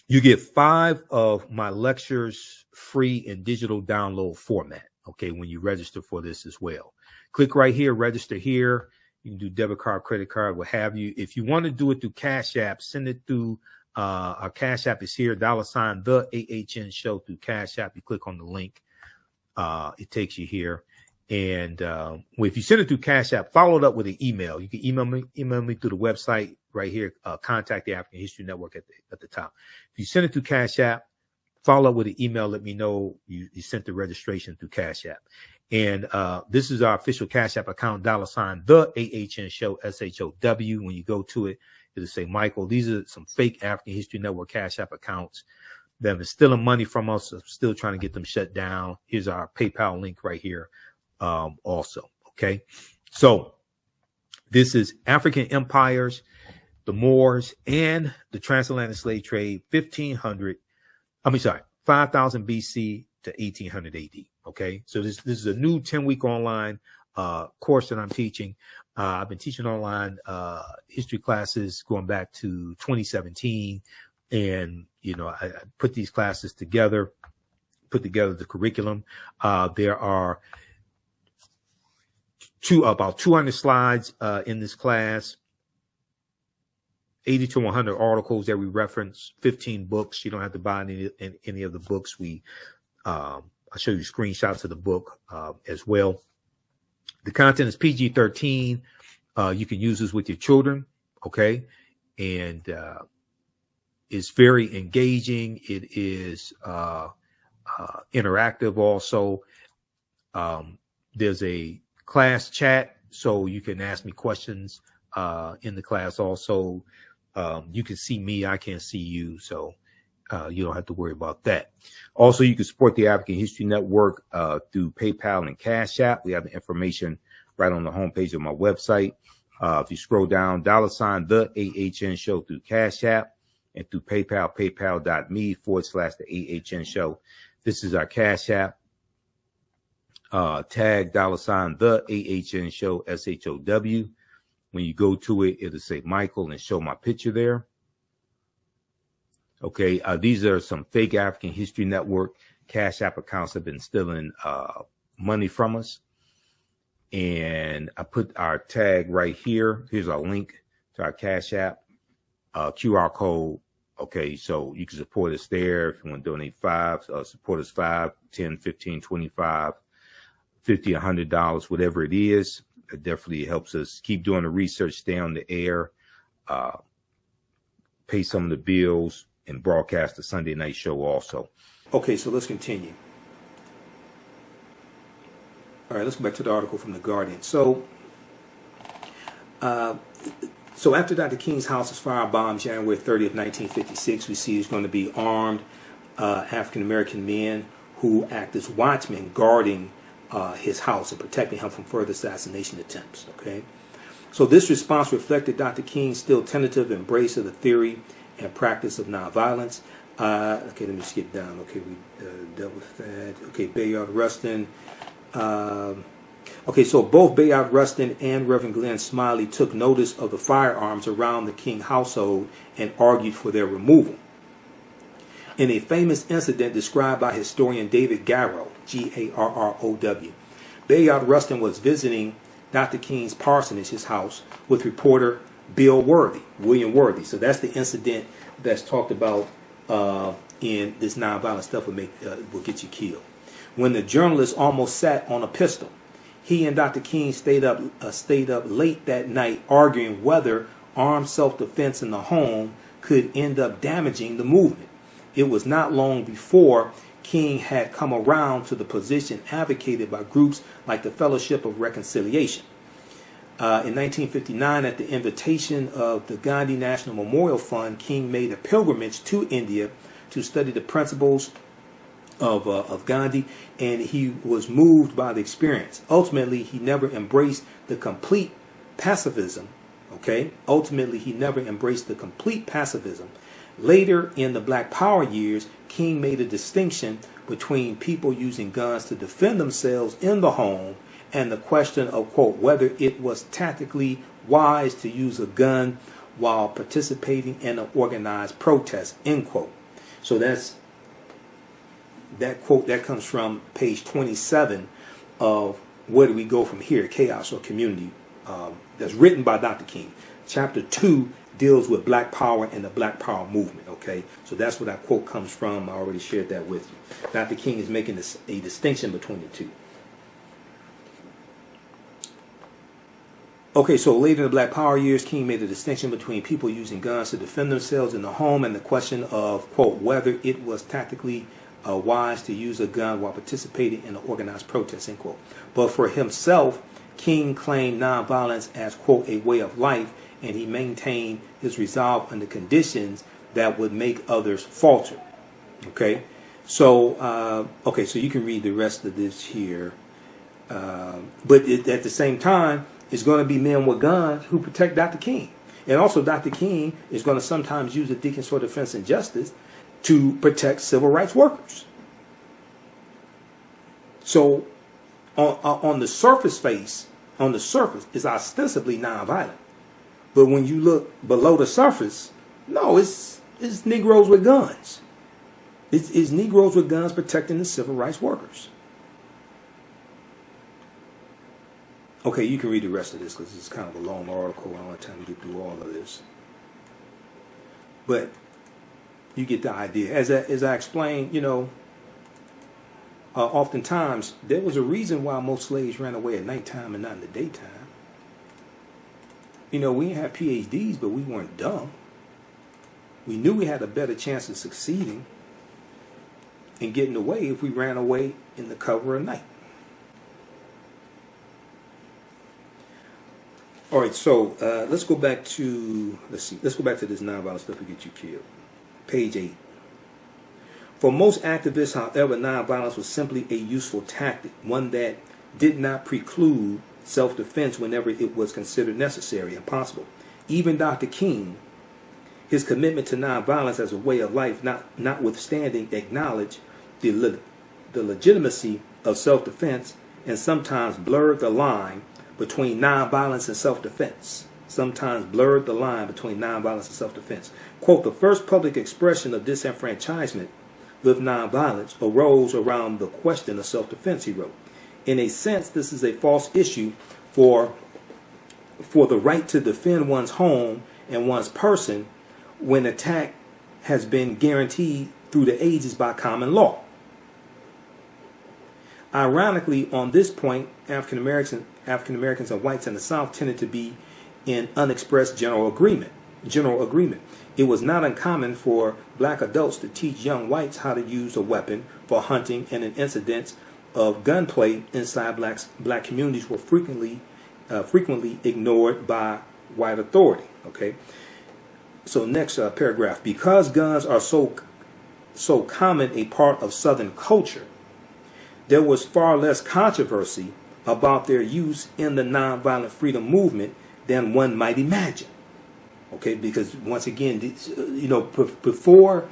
You get 5 of my lectures free in digital download format, okay, when you register for this as well. Click right here, register here. You can do debit card, credit card, what have you. If you want to do it through Cash App, send it through our Cash App is here, $ the AHN show through Cash App. You click on the link. It takes you here. And if you send it through Cash App, follow it up with an email. You can email me through the website right here, contact the African History Network at the top. If you send it through Cash App, follow up with an email. Let me know you sent the registration through Cash App. And this is our official Cash App account, $ the AHN show, SHOW. When you go to it, it'll say Michael. These are some fake African History Network Cash App accounts that have been stealing money from us. I'm still trying to get them shut down. Here's our PayPal link right here also. Okay. So this is African empires, the Moors, and the transatlantic slave trade, 5,000 BC to 1800 AD. Okay. So this is a new 10-week online course that I'm teaching. I've been teaching online history classes going back to 2017. And, I put these classes together, put together the curriculum. There are about 200 slides in this class, 80 to 100 articles that we reference, 15 books. You don't have to buy any of the books. I'll show you screenshots of the book as well. The content is PG-13. You can use this with your children, okay? And it's very engaging. It is interactive also. There's a class chat, so you can ask me questions in the class also. You can see me, I can't see you, so you don't have to worry about that. Also, you can support the African History Network through PayPal and Cash App. We have the information right on the homepage of my website. If you scroll down, $ the AHN show through Cash App, and through PayPal, paypal.me/the AHN show. This is our Cash App. Tag $ the AHN show, SHOW. When you go to it, it'll say Michael and show my picture there. Okay. These are some fake African History Network Cash App accounts that have been stealing money from us. And I put our tag right here. Here's our link to our Cash App. QR code. Okay, so you can support us there. If you want to donate support us $5, $10, $15, $25, $50, $100, whatever it is. It definitely helps us keep doing the research, stay on the air, pay some of the bills, and broadcast the Sunday night show also. Okay, so let's continue. All right, let's go back to the article from The Guardian. So after Dr. King's house is firebombed January 30th, 1956, we see there's going to be armed African-American men who act as watchmen guarding his house and protecting him from further assassination attempts. Okay, so this response reflected Dr. King's still tentative embrace of the theory and practice of nonviolence. Okay, let me skip down. Okay, we dealt with that. Okay, Bayard Rustin. Okay, so both Bayard Rustin and Reverend Glenn Smiley took notice of the firearms around the King household and argued for their removal. In a famous incident described by historian David Garrow, Garrow, Bayard Rustin was visiting Dr. King's parsonage, his house, with reporter William Worthy. So that's the incident that's talked about in this nonviolent stuff will get you killed. When the journalist almost sat on a pistol, he and Dr. King stayed up late that night arguing whether armed self-defense in the home could end up damaging the movement. It was not long before King had come around to the position advocated by groups like the Fellowship of Reconciliation. In 1959, at the invitation of the Gandhi National Memorial Fund, King made a pilgrimage to India to study the principles of Gandhi, and he was moved by the experience. Ultimately, he never embraced the complete pacifism. Okay, ultimately, he never embraced the complete pacifism. Later in the Black Power years, King made a distinction between people using guns to defend themselves in the home and the question of, quote, whether it was tactically wise to use a gun while participating in an organized protest, end quote. So that's that quote that comes from page 27 of Where Do We Go From Here, Chaos or Community, that's written by Dr. King. Chapter 2 deals with Black Power and the Black Power movement, okay? So that's where that quote comes from. I already shared that with you. Dr. King is making a distinction between the two. Okay, so later in the Black Power years, King made a distinction between people using guns to defend themselves in the home and the question of, quote, whether it was tactically wise to use a gun while participating in an organized protest, end quote. But for himself, King claimed nonviolence as, quote, a way of life, and he maintained his resolve under conditions that would make others falter. Okay, so so you can read the rest of this here, but at the same time, it's going to be men with guns who protect Dr. King, and also Dr. King is going to sometimes use the Deacons for Defense and Justice to protect civil rights workers. So, on the surface, is ostensibly nonviolent. But when you look below the surface, no, it's Negroes with guns. It's Negroes with guns protecting the civil rights workers. Okay, you can read the rest of this because it's kind of a long article. I don't have time to get through all of this. But you get the idea. As I explained, oftentimes there was a reason why most slaves ran away at nighttime and not in the daytime. We didn't have PhDs, but we weren't dumb. We knew we had a better chance of succeeding and getting away if we ran away in the cover of night. All right, so let's go back to this nonviolent stuff to get you killed. Page 8. For most activists, however, nonviolence was simply a useful tactic, one that did not preclude self-defense whenever it was considered necessary and possible. Even Dr. King, his commitment to nonviolence as a way of life, notwithstanding, acknowledged the legitimacy of self-defense and sometimes blurred the line between nonviolence and self-defense. Quote, the first public expression of disenfranchisement with nonviolence arose around the question of self-defense, he wrote. In a sense, this is a false issue for the right to defend one's home and one's person when attack has been guaranteed through the ages by common law. Ironically, on this point, African Americans and whites in the South tended to be in unexpressed general agreement. It was not uncommon for black adults to teach young whites how to use a weapon for hunting, and in incidents of gunplay inside black communities were frequently ignored by white authority. Okay. So next paragraph. Because guns are so common a part of Southern culture, there was far less controversy about their use in the nonviolent freedom movement than one might imagine. Okay, because once again, before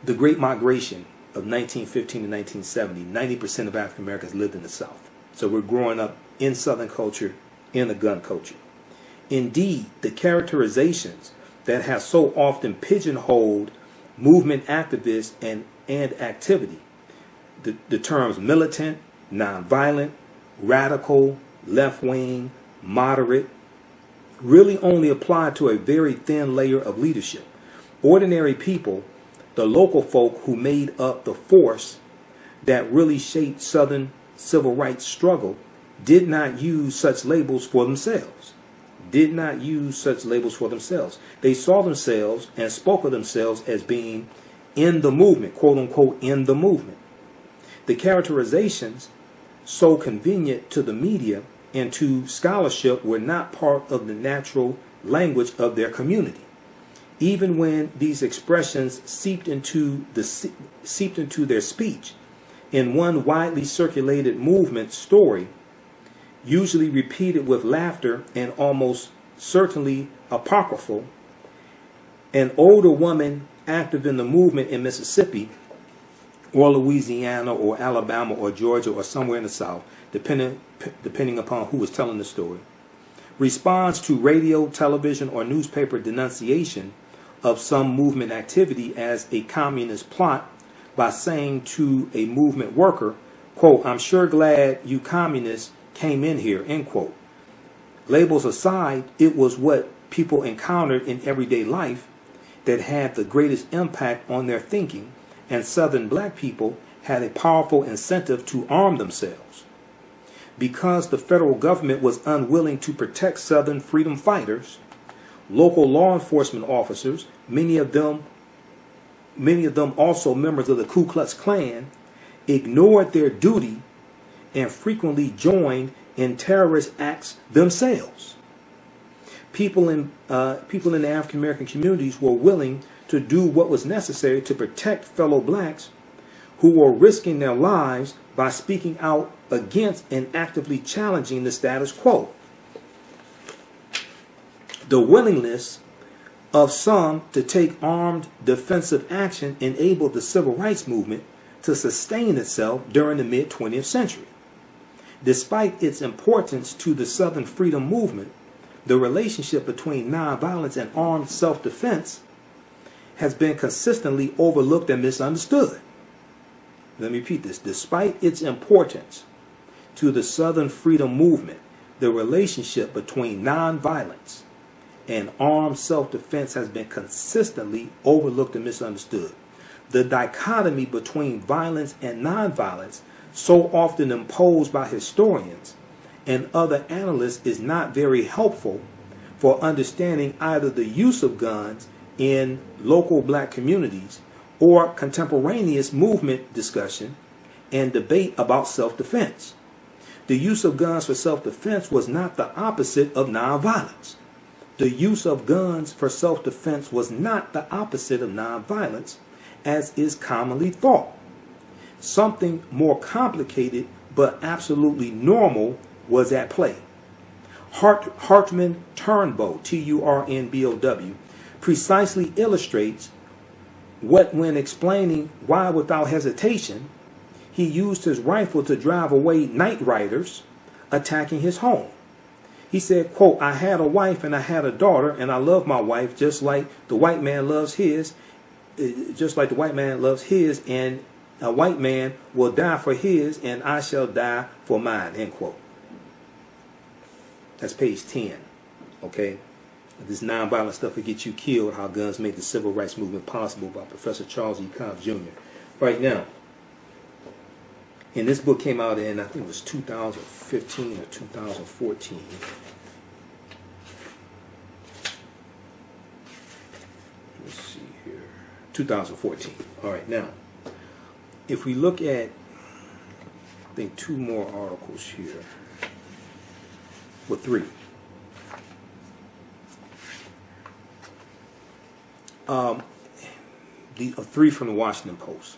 the Great Migration of 1915 to 1970, 90% of African Americans lived in the South. So we're growing up in Southern culture, in a gun culture. Indeed, the characterizations that have so often pigeonholed movement activists and activity, the terms militant, nonviolent, radical, left-wing, moderate, really only apply to a very thin layer of leadership. Ordinary people, the local folk who made up the force that really shaped Southern civil rights struggle, did not use such labels for themselves. They saw themselves and spoke of themselves as being in the movement, quote unquote, in the movement. The characterizations so convenient to the media and to scholarship were not part of the natural language of their community. Even when these expressions seeped into their speech, In one widely circulated movement story, usually repeated with laughter and almost certainly apocryphal, an older woman active in the movement in Mississippi or Louisiana or Alabama or Georgia or somewhere in the South, depending upon who was telling the story, responds to radio, television, or newspaper denunciation of some movement activity as a communist plot by saying to a movement worker, quote, "I'm sure glad you communists came in here," end quote. Labels aside, it was what people encountered in everyday life that had the greatest impact on their thinking, and Southern black people had a powerful incentive to arm themselves. Because the federal government was unwilling to protect Southern freedom fighters, local law enforcement officers, many of them also members of the Ku Klux Klan, ignored their duty and frequently joined in terrorist acts themselves. People in the African American communities were willing to do what was necessary to protect fellow blacks who were risking their lives by speaking out against and actively challenging the status quo. The willingness of some to take armed defensive action enabled the civil rights movement to sustain itself during the mid-20th century. Despite its importance to the Southern freedom movement, the relationship between nonviolence and armed self-defense has been consistently overlooked and misunderstood. Let me repeat this. Despite its importance to the Southern freedom movement, the relationship between nonviolence and armed self-defense has been consistently overlooked and misunderstood. The dichotomy between violence and nonviolence, so often imposed by historians and other analysts, is not very helpful for understanding either the use of guns in local black communities or contemporaneous movement discussion and debate about self-defense. The use of guns for self-defense was not the opposite of nonviolence. The use of guns for self-defense was not the opposite of nonviolence, as is commonly thought. Something more complicated but absolutely normal was at play. Hartman Turnbow, Turnbow, precisely illustrates what, when explaining why without hesitation he used his rifle to drive away night riders attacking his home. He said, quote, "I had a wife and I had a daughter, and I love my wife just like the white man loves his, and a white man will die for his, and I shall die for mine," end quote. That's page 10, okay? This nonviolent stuff will get you killed, how guns made the civil rights movement possible, by Professor Charles E. Cobb Jr. Right now, and this book came out in, I think it was 2015 or 2014. Let's see here. 2014. All right, now, if we look at, I think, two more articles here. Well, three. Three from the Washington Post.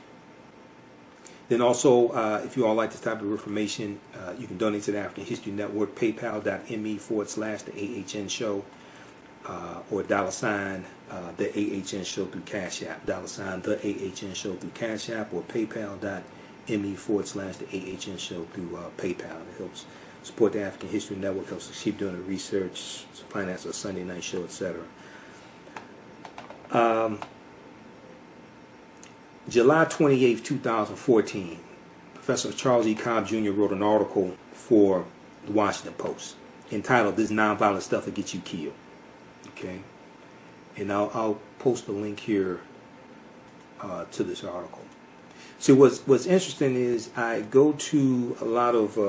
Then also, if you all like this type of information, you can donate to the African History Network, paypal.me/the AHN Show, or $ the AHN Show through Cash App, $ the AHN Show through Cash App, or paypal.me/the AHN Show through PayPal. It helps support the African History Network, helps us keep doing the research, finance a Sunday night show, etc. July 28, 2014, Professor Charles E. Cobb Jr. wrote an article for the Washington Post entitled, "This Nonviolent Stuff Will Get You Killed." Okay? And I'll post a link here to this article. See, what's interesting is I go to a lot of,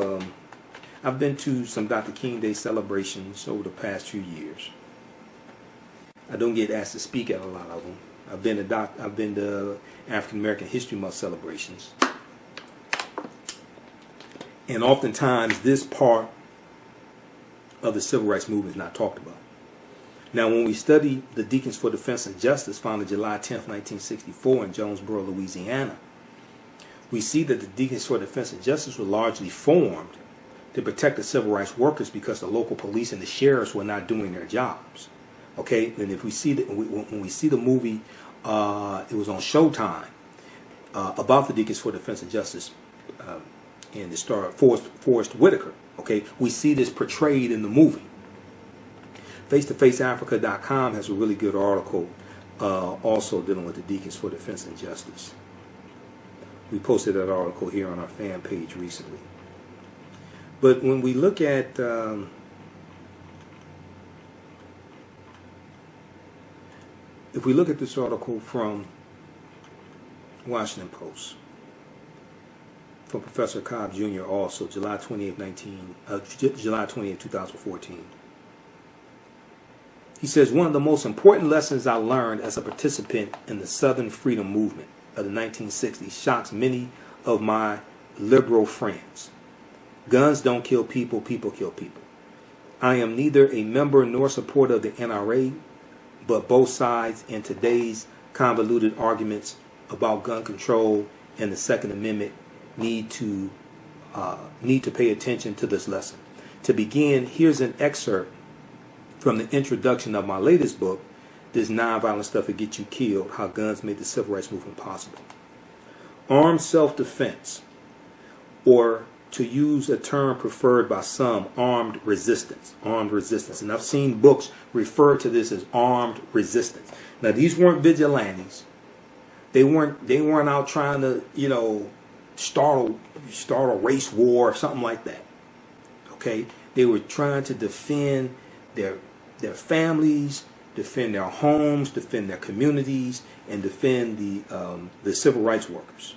I've been to some Dr. King Day celebrations over the past few years. I don't get asked to speak at a lot of them. I've been to African American History Month celebrations, and oftentimes this part of the civil rights movement is not talked about. Now, when we study the Deacons for Defense and Justice, founded July 10th, 1964 in Jonesboro, Louisiana, We see that the Deacons for Defense and Justice were largely formed to protect the civil rights workers because the local police and the sheriffs were not doing their jobs. Okay, and if we see that when we see the movie, it was on Showtime about the Deacons for Defense and Justice, and the star Forrest Whitaker. Okay, we see this portrayed in the movie. FaceToFaceAfrica.com has a really good article also dealing with the Deacons for Defense and Justice. We posted that article here on our fan page recently. But when we look at if we look at this article from Washington Post, from Professor Cobb Jr. also, July 28, 2014. He says, one of the most important lessons I learned as a participant in the Southern Freedom Movement of the 1960s shocks many of my liberal friends. Guns don't kill people, people kill people. I am neither a member nor supporter of the NRA, but both sides in today's convoluted arguments about gun control and the Second Amendment need to pay attention to this lesson. To begin, here's an excerpt from the introduction of my latest book, This Nonviolent Stuff That Gets You Killed, How Guns Made the Civil Rights Movement Possible. Armed self-defense, or to use a term preferred by some, armed resistance. Armed resistance. And I've seen books refer to this as armed resistance. Now, these weren't vigilantes. They weren't out trying to, start a race war or something like that. Okay? They were trying to defend their families, defend their homes, defend their communities, and defend the civil rights workers.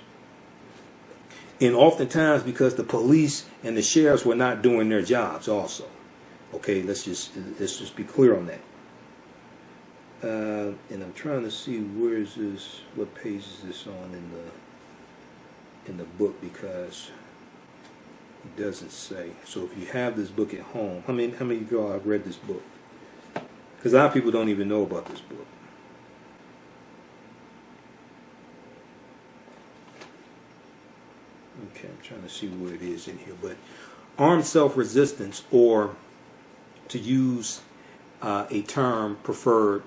And oftentimes because the police and the sheriffs were not doing their jobs also. Okay, let's just be clear on that. And I'm trying to see what page is this on in the book, because it doesn't say. So if you have this book at home, how many of y'all have read this book? Because a lot of people don't even know about this book. Okay, I'm trying to see where it is in here. But armed self-resistance, or to use a term preferred,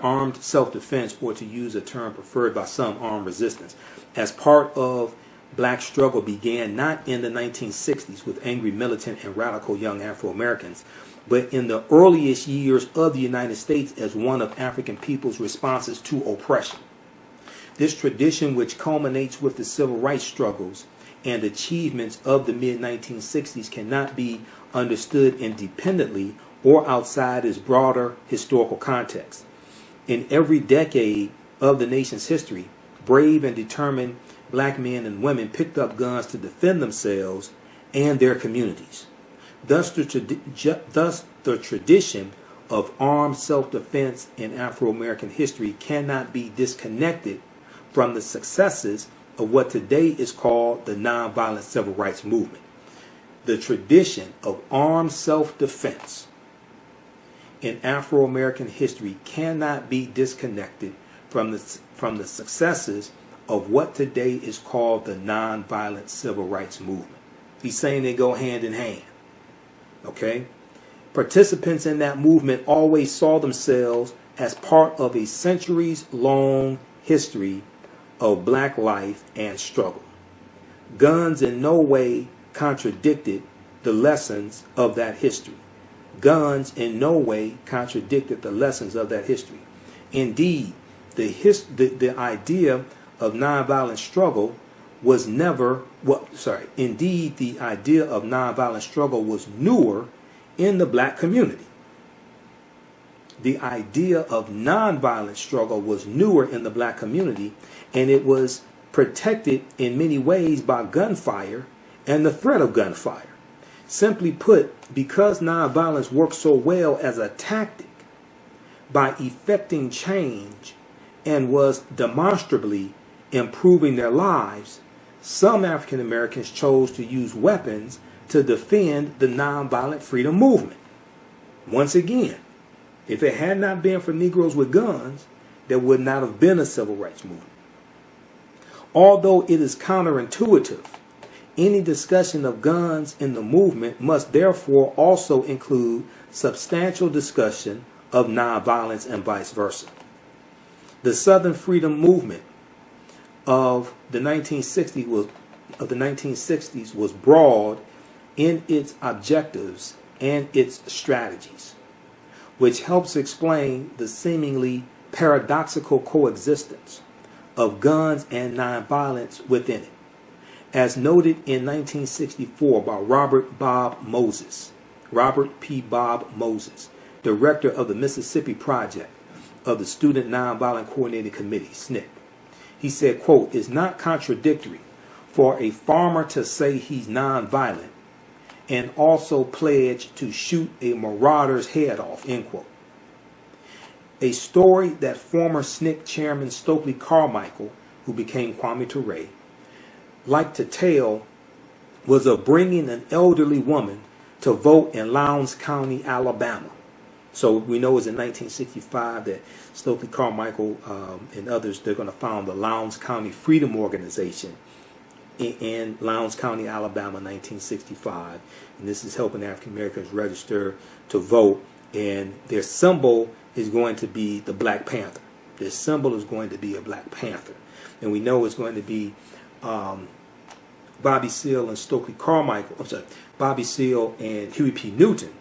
armed self-defense, or to use a term preferred by some, armed resistance, as part of black struggle began not in the 1960s with angry militant and radical young Afro-Americans, but in the earliest years of the United States as one of African people's responses to oppression. This tradition, which culminates with the civil rights struggles and achievements of the mid-1960s, cannot be understood independently or outside its broader historical context. In every decade of the nation's history, brave and determined black men and women picked up guns to defend themselves and their communities. Thus, the tradition of armed self-defense in Afro-American history cannot be disconnected from the successes of what today is called the nonviolent civil rights movement. The tradition of armed self-defense in Afro-American history cannot be disconnected from the successes of what today is called the nonviolent civil rights movement. He's saying they go hand in hand. Okay? Participants in that movement always saw themselves as part of a centuries-long history of black life and struggle. Guns in no way contradicted the lessons of that history. Guns in no way contradicted the lessons of that history. Indeed, the idea of nonviolent struggle was newer in the black community. The idea of nonviolent struggle was newer in the black community, and it was protected in many ways by gunfire and the threat of gunfire. Simply put, because nonviolence works so well as a tactic by effecting change and was demonstrably improving their lives, some African Americans chose to use weapons to defend the nonviolent freedom movement. Once again, if it had not been for Negroes with guns, there would not have been a civil rights movement. Although it is counterintuitive, any discussion of guns in the movement must therefore also include substantial discussion of nonviolence and vice versa. The Southern Freedom Movement of the 1960s was broad in its objectives and its strategies, which helps explain the seemingly paradoxical coexistence of guns and nonviolence within it. As noted in 1964 by Robert P. Bob Moses, director of the Mississippi Project of the Student Nonviolent Coordinating Committee, SNCC. He said, quote, "It's not contradictory for a farmer to say he's nonviolent and also pledge to shoot a marauder's head off," end quote. A story that former SNCC chairman Stokely Carmichael, who became Kwame Ture, liked to tell was of bringing an elderly woman to vote in Lowndes County, Alabama. So we know it's in 1965 that Stokely Carmichael and others, they're going to found the Lowndes County Freedom Organization in Lowndes County, Alabama, 1965. And this is helping African Americans register to vote. And their symbol is going to be the Black Panther. Their symbol is going to be a Black Panther. And we know it's going to be Bobby Seale and Stokely Carmichael, Bobby Seale and Huey P. Newton,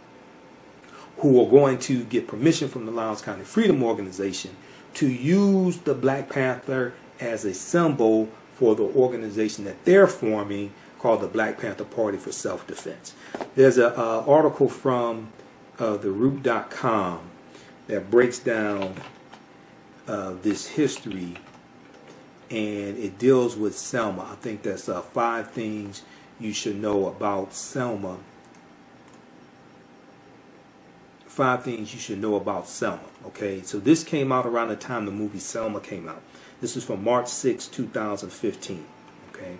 who are going to get permission from the Lowndes County Freedom Organization to use the Black Panther as a symbol for the organization that they're forming called the Black Panther Party for Self-Defense. There's an article from theroot.com that breaks down this history, and it deals with Selma. I think that's 5 things you should know about Selma. 5 things you should know about Selma. Okay, so this came out around the time the movie Selma came out. This is from March 6, 2015. Okay,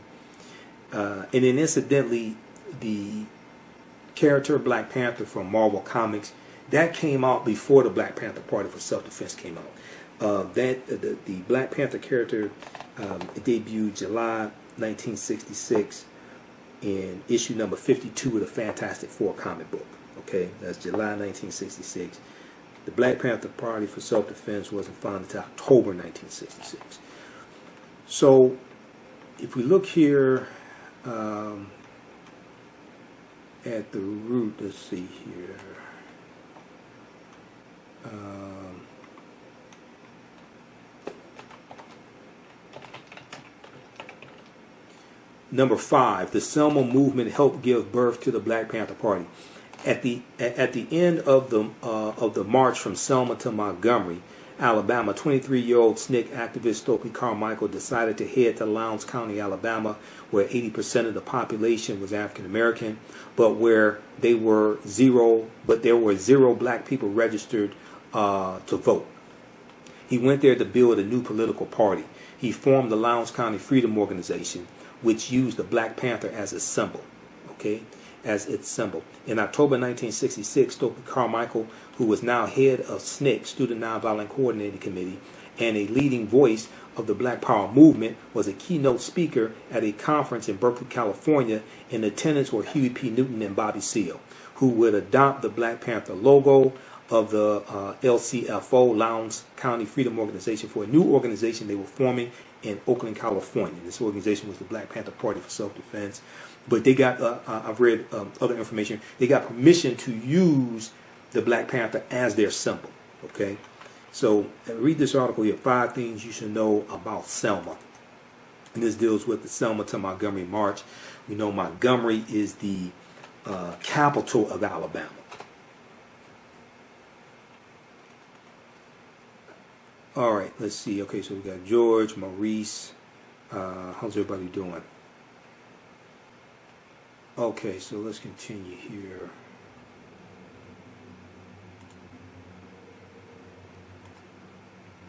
and then incidentally, the character Black Panther from Marvel Comics, that came out before the Black Panther Party for Self-Defense came out. The Black Panther character debuted July 1966 in issue number 52 of the Fantastic Four comic book. Okay, that's July 1966. The Black Panther Party for Self-Defense wasn't founded until October 1966. So, if we look here at the root, let's see here. Number 5, the Selma movement helped give birth to the Black Panther Party. At the end of the march from Selma to Montgomery, Alabama, 23-year-old SNCC activist Stokely Carmichael decided to head to Lowndes County, Alabama, where 80% of the population was African American, but there were zero black people registered to vote. He went there to build a new political party. He formed the Lowndes County Freedom Organization, which used the Black Panther as a symbol. Okay, as its symbol. In October 1966, Stokely Carmichael, who was now head of SNCC, Student Nonviolent Coordinating Committee, and a leading voice of the Black Power movement, was a keynote speaker at a conference in Berkeley, California. In attendance were Huey P. Newton and Bobby Seale, who would adopt the Black Panther logo of the LCFO, Lowndes County Freedom Organization, for a new organization they were forming in Oakland, California. This organization was the Black Panther Party for Self-Defense. But they got, I've read other information, they got permission to use the Black Panther as their symbol. Okay? So read this article here, 5 things you should know about Selma. And this deals with the Selma to Montgomery March. We know Montgomery is the capital of Alabama. All right, let's see. Okay, so we got George, Maurice. How's everybody doing? Okay, so let's continue here.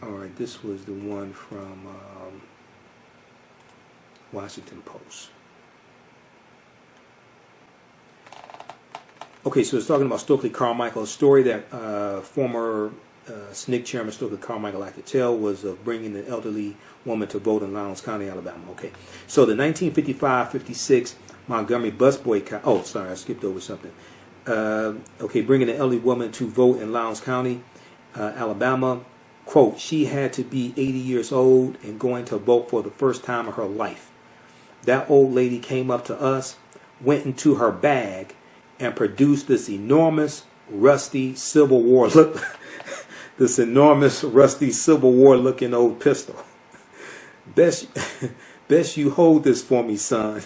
All right, this was the one from Washington Post. Okay, so it's talking about Stokely Carmichael, a story that former SNCC Chairman Stokely Carmichael, I could tell, was bringing the elderly woman to vote in Lowndes County, Alabama. Okay, so the 1955-56 Montgomery bus boycott. Oh, sorry, I skipped over something. Okay, bringing the elderly woman to vote in Lowndes County, Alabama. Quote, she had to be 80 years old and going to vote for the first time of her life. That old lady came up to us, went into her bag, and produced this enormous, rusty Civil War look, this enormous, rusty Civil War looking old pistol. Best you hold this for me, son.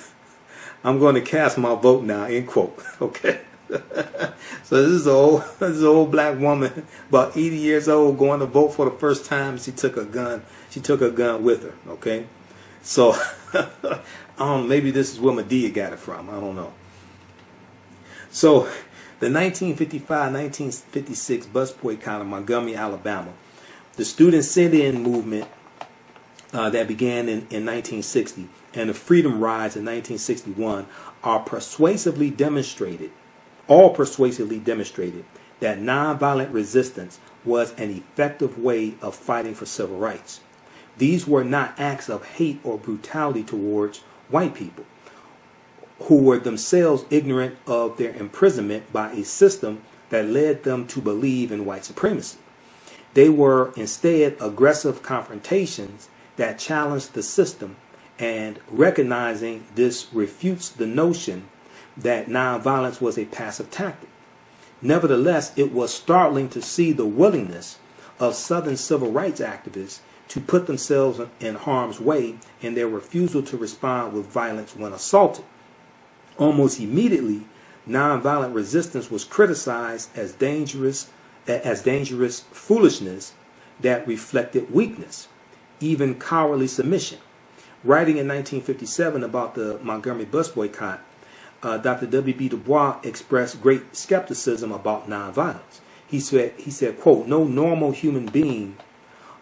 I'm going to cast my vote now, end quote. Okay. So this is an old black woman, about 80 years old, going to vote for the first time. She took a gun. She took her gun with her. Okay. So maybe this is where Medea got it from. I don't know. So the 1955-1956 bus boycott of Montgomery, Alabama, the student sit-in movement that began in 1960 and the Freedom Rides in 1961 all persuasively demonstrated that nonviolent resistance was an effective way of fighting for civil rights. These were not acts of hate or brutality towards white people, who were themselves ignorant of their imprisonment by a system that led them to believe in white supremacy. They were instead aggressive confrontations that challenged the system, and recognizing this refutes the notion that nonviolence was a passive tactic. Nevertheless, it was startling to see the willingness of Southern civil rights activists to put themselves in harm's way and their refusal to respond with violence when assaulted. Almost immediately, nonviolent resistance was criticized as dangerous foolishness that reflected weakness, even cowardly submission. Writing in 1957 about the Montgomery bus boycott, Dr. W.B. Du Bois expressed great skepticism about nonviolence. He said, quote, no normal human being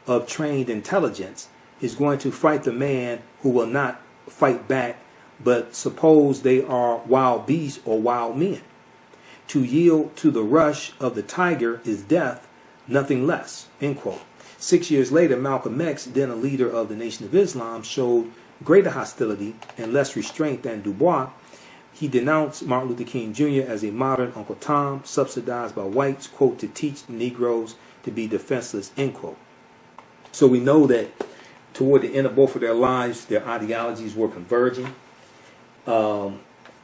of trained intelligence is going to fight the man who will not fight back, but suppose they are wild beasts or wild men. To yield to the rush of the tiger is death, nothing less, end quote. 6 years later, Malcolm X, then a leader of the Nation of Islam, showed greater hostility and less restraint than Du Bois. He denounced Martin Luther King Jr. as a modern Uncle Tom, subsidized by whites, quote, to teach the Negroes to be defenseless, end quote. So we know that toward the end of both of their lives, their ideologies were converging.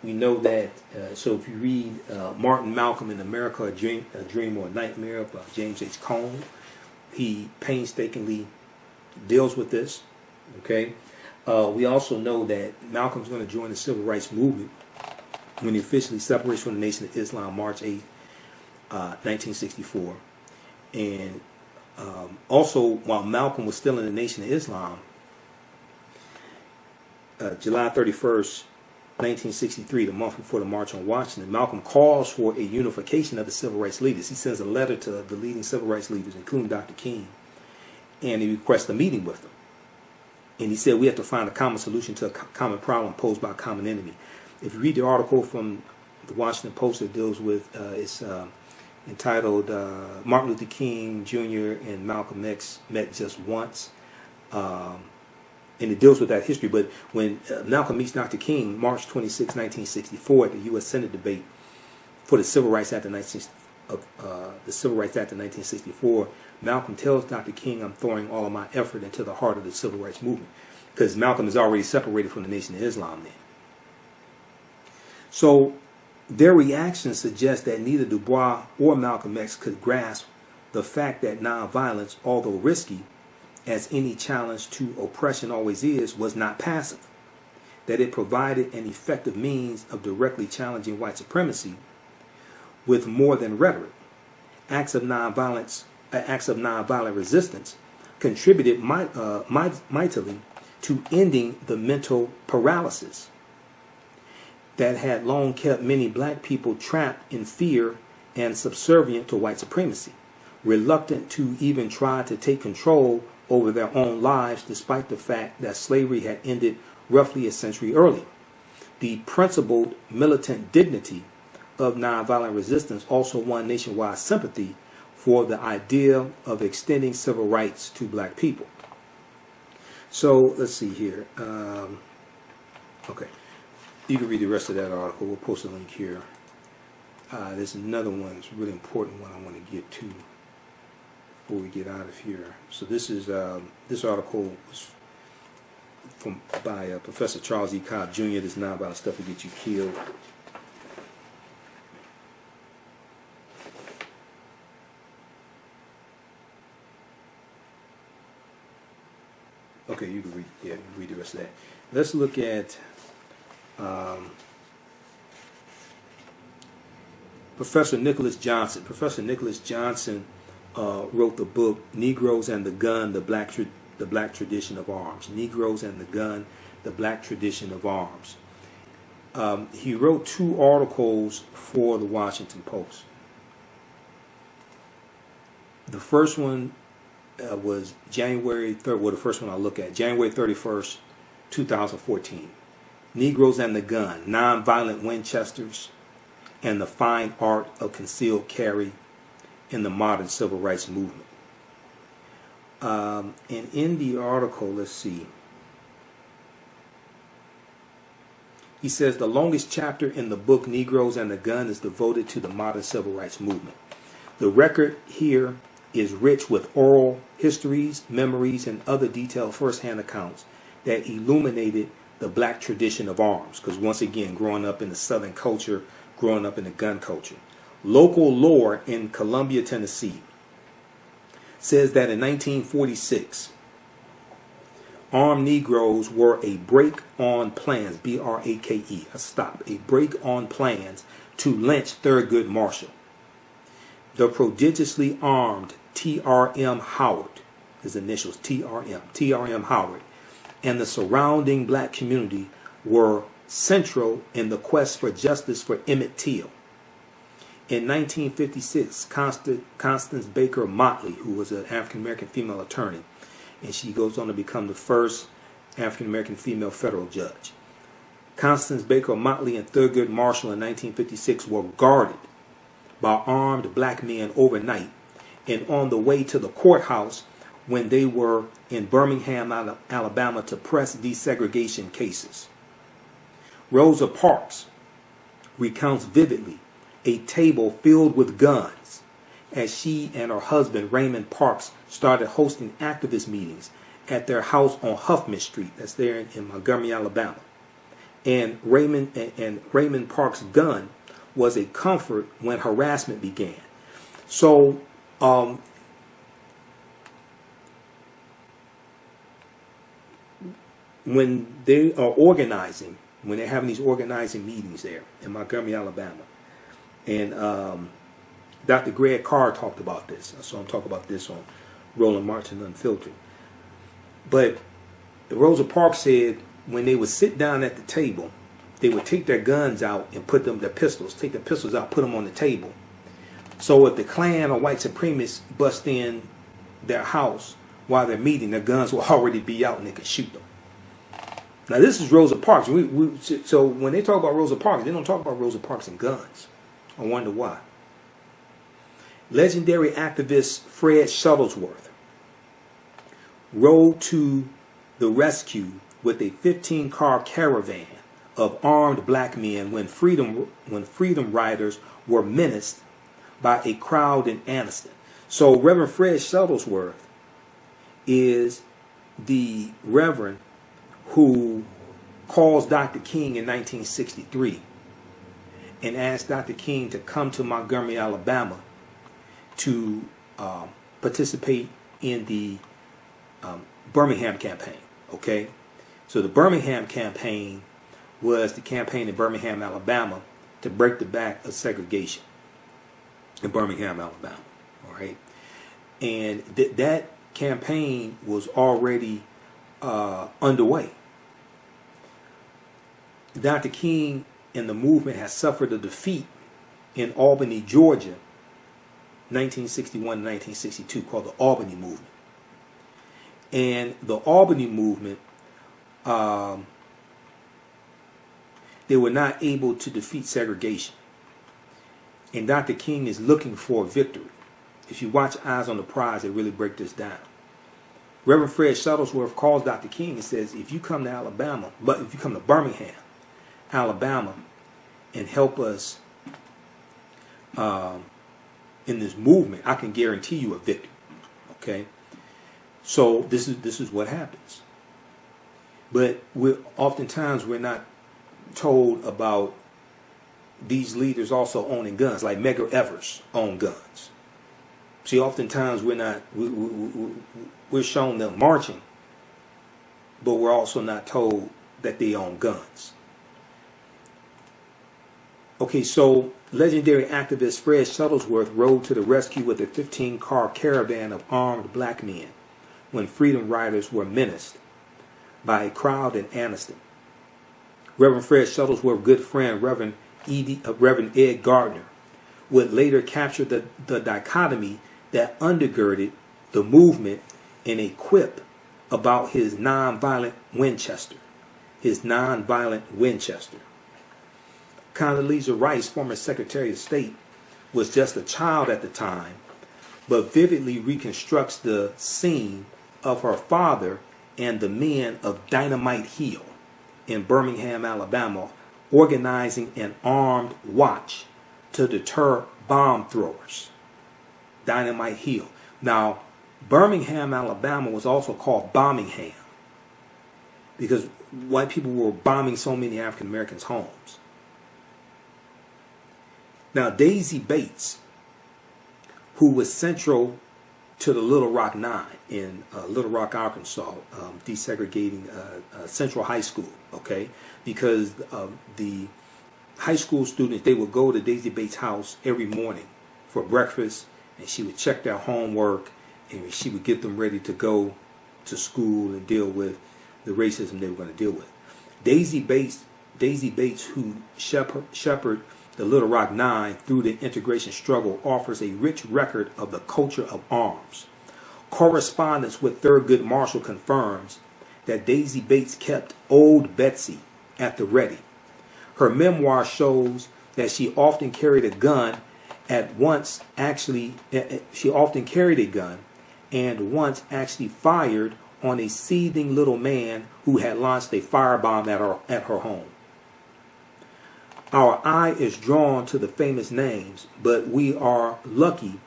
We know that, so if you read Martin Malcolm in America, a Dream or a Nightmare by James H. Cone, he painstakingly deals with this, okay? We also know that Malcolm's going to join the civil rights movement when he officially separates from the Nation of Islam March 8, 1964. And also, while Malcolm was still in the Nation of Islam, July 31st, 1963, the month before the March on Washington, Malcolm calls for a unification of the civil rights leaders. He sends a letter to the leading civil rights leaders, including Dr. King, and he requests a meeting with them. And he said we have to find a common solution to a common problem posed by a common enemy. If you read the article from the Washington Post that deals with, it's entitled Martin Luther King Jr. and Malcolm X Met Just Once. And it deals with that history. But when Malcolm meets Dr. King, March 26, 1964, at the U.S. Senate debate for the Civil Rights Act of 1964, Malcolm tells Dr. King, I'm throwing all of my effort into the heart of the civil rights movement, because Malcolm is already separated from the Nation of Islam then. So their reactions suggest that neither Du Bois or Malcolm X could grasp the fact that nonviolence, although risky, as any challenge to oppression always is, was not passive, that it provided an effective means of directly challenging white supremacy with more than rhetoric. Acts of nonviolent resistance contributed mightily to ending the mental paralysis that had long kept many black people trapped in fear and subservient to white supremacy, reluctant to even try to take control over their own lives, despite the fact that slavery had ended roughly a century earlier. The principled militant dignity of nonviolent resistance also won nationwide sympathy for the idea of extending civil rights to black people. So let's see here. Okay, you can read the rest of that article. We'll post a link here. There's another one, it's a really important one I want to get to before we get out of here. So this is this article was by Professor Charles E. Cobb Jr. This is not about stuff to get you killed. Okay, you can read. Yeah, you can read the rest of that. Let's look at Professor Nicholas Johnson. Professor Nicholas Johnson wrote the book "Negroes and the Gun: The Black Tradition of Arms." Negroes and the Gun: The Black Tradition of Arms. He wrote 2 articles for the Washington Post. The first one was January 3rd. Well, the first one I'll look at, January 31st, 2014. Negroes and the Gun: Nonviolent Winchesters and the Fine Art of Concealed Carry in the Modern Civil Rights Movement. And in the article, let's see, he says the longest chapter in the book Negroes and the Gun is devoted to the modern civil rights movement. The record here is rich with oral histories, memories, and other detailed first-hand accounts that illuminated the black tradition of arms. Because once again, growing up in the Southern culture, growing up in the gun culture. Local lore in Columbia, Tennessee says that in 1946, armed Negroes were a break on plans, B-R-A-K-E, a stop, a break on plans to lynch Thurgood Marshall. The prodigiously armed T.R.M. Howard, his initials T.R.M. Howard, and the surrounding black community were central in the quest for justice for Emmett Till. In 1956, Constance Baker Motley, who was an African-American female attorney, and she goes on to become the first African-American female federal judge. Constance Baker Motley and Thurgood Marshall in 1956 were guarded by armed black men overnight and on the way to the courthouse when they were in Birmingham, Alabama to press desegregation cases. Rosa Parks recounts vividly a table filled with guns as she and her husband Raymond Parks started hosting activist meetings at their house on Huffman Street, that's there in Montgomery, Alabama. And Raymond Parks' gun was a comfort when harassment began. So when they are organizing, when they're having these organizing meetings there in Montgomery, Alabama, and Dr. Greg Carr talked about this. I saw him talk about this on Roland Martin Unfiltered. But Rosa Parks said when they would sit down at the table, they would take their guns out and put them, their pistols, take their pistols out, put them on the table. So if the Klan or white supremacists bust in their house while they're meeting, their guns will already be out and they could shoot them. Now this is Rosa Parks. So when they talk about Rosa Parks, they don't talk about Rosa Parks and guns. I wonder why. Legendary activist Fred Shuttlesworth rode to the rescue with a 15-car caravan of armed black men when freedom riders were menaced by a crowd in Anniston. So Reverend Fred Shuttlesworth is the reverend who calls Dr. King in 1963 and asked Dr. King to come to Montgomery, Alabama to participate in the Birmingham campaign. Okay, so the Birmingham campaign was the campaign in Birmingham, Alabama to break the back of segregation in Birmingham, Alabama. All right, and that campaign was already underway. Dr. King and the movement has suffered a defeat in Albany, Georgia, 1961 to 1962, called the Albany Movement. And the Albany Movement, they were not able to defeat segregation. And Dr. King is looking for a victory. If you watch Eyes on the Prize, they really break this down. Reverend Fred Shuttlesworth calls Dr. King and says, if you come to Alabama, but if you come to Birmingham, Alabama, and help us in this movement, I can guarantee you a victory. Okay, so this is what happens. But oftentimes we're not told about these leaders also owning guns, like Medgar Evers owned guns. See, oftentimes we're shown them marching, but we're also not told that they own guns. Okay, so legendary activist Fred Shuttlesworth rode to the rescue with a 15-car caravan of armed black men when freedom riders were menaced by a crowd in Anniston. Reverend Fred Shuttlesworth's good friend, Reverend Ed Gardner, would later capture the dichotomy that undergirded the movement in a quip about his nonviolent Winchester. Condoleezza Rice, former Secretary of State, was just a child at the time, but vividly reconstructs the scene of her father and the men of Dynamite Hill in Birmingham, Alabama, organizing an armed watch to deter bomb throwers. Dynamite Hill. Now, Birmingham, Alabama was also called Bombingham because white people were bombing so many African Americans' homes. Now, Daisy Bates, who was central to the Little Rock Nine in Little Rock, Arkansas, desegregating Central High School, okay? Because the high school students, they would go to Daisy Bates' house every morning for breakfast, and she would check their homework, and she would get them ready to go to school and deal with the racism they were going to deal with. Daisy Bates, who shepherded the Little Rock Nine through the integration struggle, offers a rich record of the culture of arms. Correspondence with Thurgood Marshall confirms that Daisy Bates kept Old Betsy at the ready. Her memoir shows that she often carried a gun and once actually fired on a seething little man who had launched a firebomb at her home. Our eye is drawn to the famous names, but we are lucky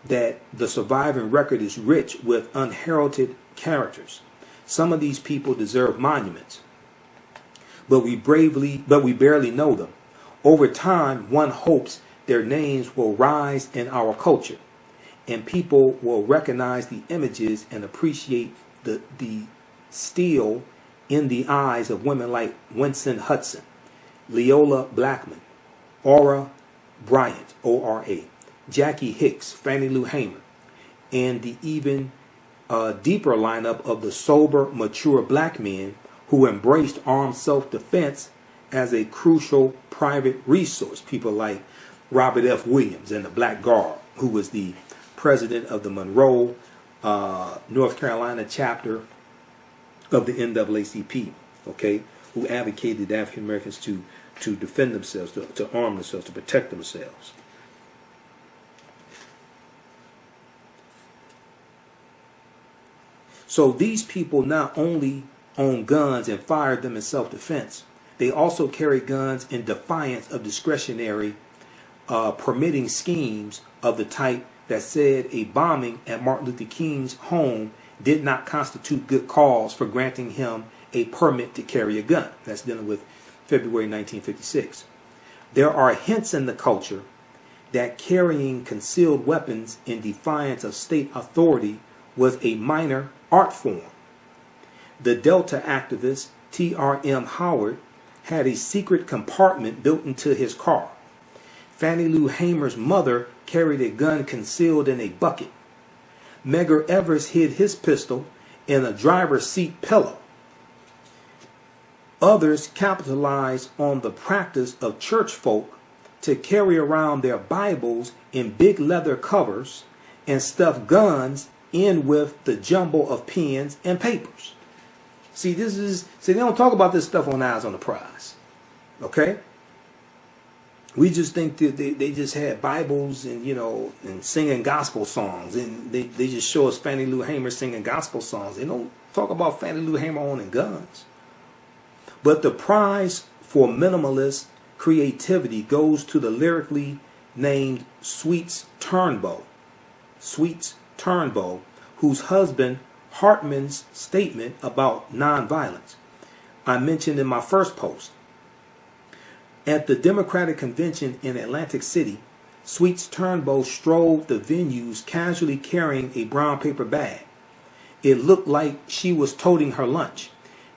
that the surviving record is rich with unheralded characters. Some of these people deserve monuments, but we barely know them. Over time, one hopes their names will rise in our culture, and people will recognize the images and appreciate the steel in the eyes of women like Winston Hudson, Leola Blackman, Ora Bryant, O-R-A, Jackie Hicks, Fannie Lou Hamer, and the even deeper lineup of the sober, mature black men who embraced armed self-defense as a crucial private resource. People like Robert F. Williams and the Black Guard, who was the president of the Monroe, North Carolina chapter of the NAACP, okay, who advocated African Americans to defend themselves, to arm themselves, to protect themselves. So these people not only own guns and fired them in self-defense, they also carry guns in defiance of discretionary permitting schemes of the type that said a bombing at Martin Luther King's home did not constitute good cause for granting him a permit to carry a gun. That's dealing with February 1956. There are hints in the culture that carrying concealed weapons in defiance of state authority was a minor art form. The Delta activist T.R.M. Howard had a secret compartment built into his car. Fannie Lou Hamer's mother carried a gun concealed in a bucket. Medgar Evers hid his pistol in a driver's seat pillow. Others capitalized on the practice of church folk to carry around their Bibles in big leather covers and stuff guns in with the jumble of pens and papers. See, they don't talk about this stuff on Eyes on the Prize. Okay? We just think that they just had Bibles and, you know, and singing gospel songs, and they just show us Fannie Lou Hamer singing gospel songs. They don't talk about Fannie Lou Hamer owning guns. But the prize for minimalist creativity goes to the lyrically named Sweets Turnbow. Sweets Turnbow, whose husband Hartman's statement about nonviolence I mentioned in my first post. At the Democratic Convention in Atlantic City, Sweets Turnbow strolled the venues casually carrying a brown paper bag. It looked like she was toting her lunch.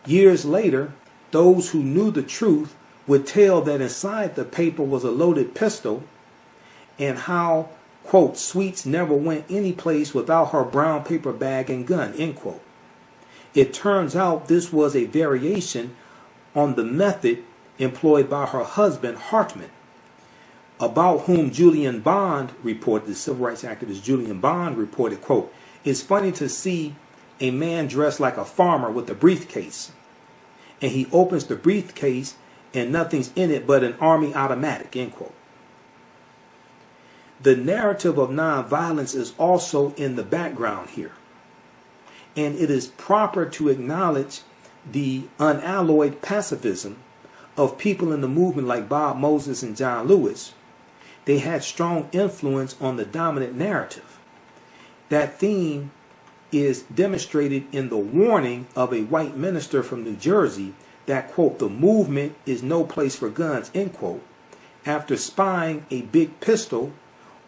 Years later, those who knew the truth would tell that inside the paper was a loaded pistol, and how, quote, Sweets never went any place without her brown paper bag and gun, end quote. It turns out this was a variation on the method employed by her husband, Hartman, about whom Julian Bond reported, the civil rights activist Julian Bond reported, quote, it's funny to see a man dressed like a farmer with a briefcase, and he opens the briefcase and nothing's in it but an army automatic, end quote. The narrative of nonviolence is also in the background here, and it is proper to acknowledge the unalloyed pacifism of people in the movement like Bob Moses and John Lewis. They had strong influence on the dominant narrative. That theme is demonstrated in the warning of a white minister from New Jersey that, quote, the movement is no place for guns, end quote, after spying a big pistol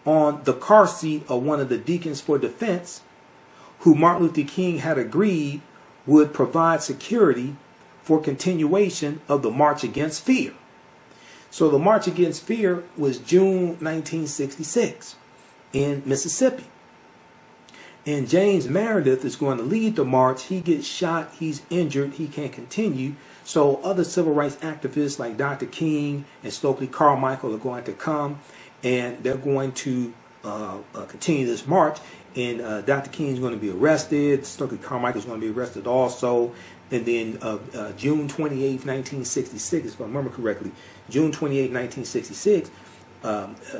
on the car seat of one of the deacons for defense, who Martin Luther King had agreed would provide security for continuation of the March Against Fear. So the March Against Fear was June 1966 in Mississippi. And James Meredith is going to lead the march. He gets shot, he's injured, he can't continue. So other civil rights activists like Dr. King and Stokely Carmichael are going to come, and they're going to continue this march. And Dr. King is going to be arrested. Stokely Carmichael is going to be arrested also. And then June 28, 1966, if I remember correctly, June 28, 1966,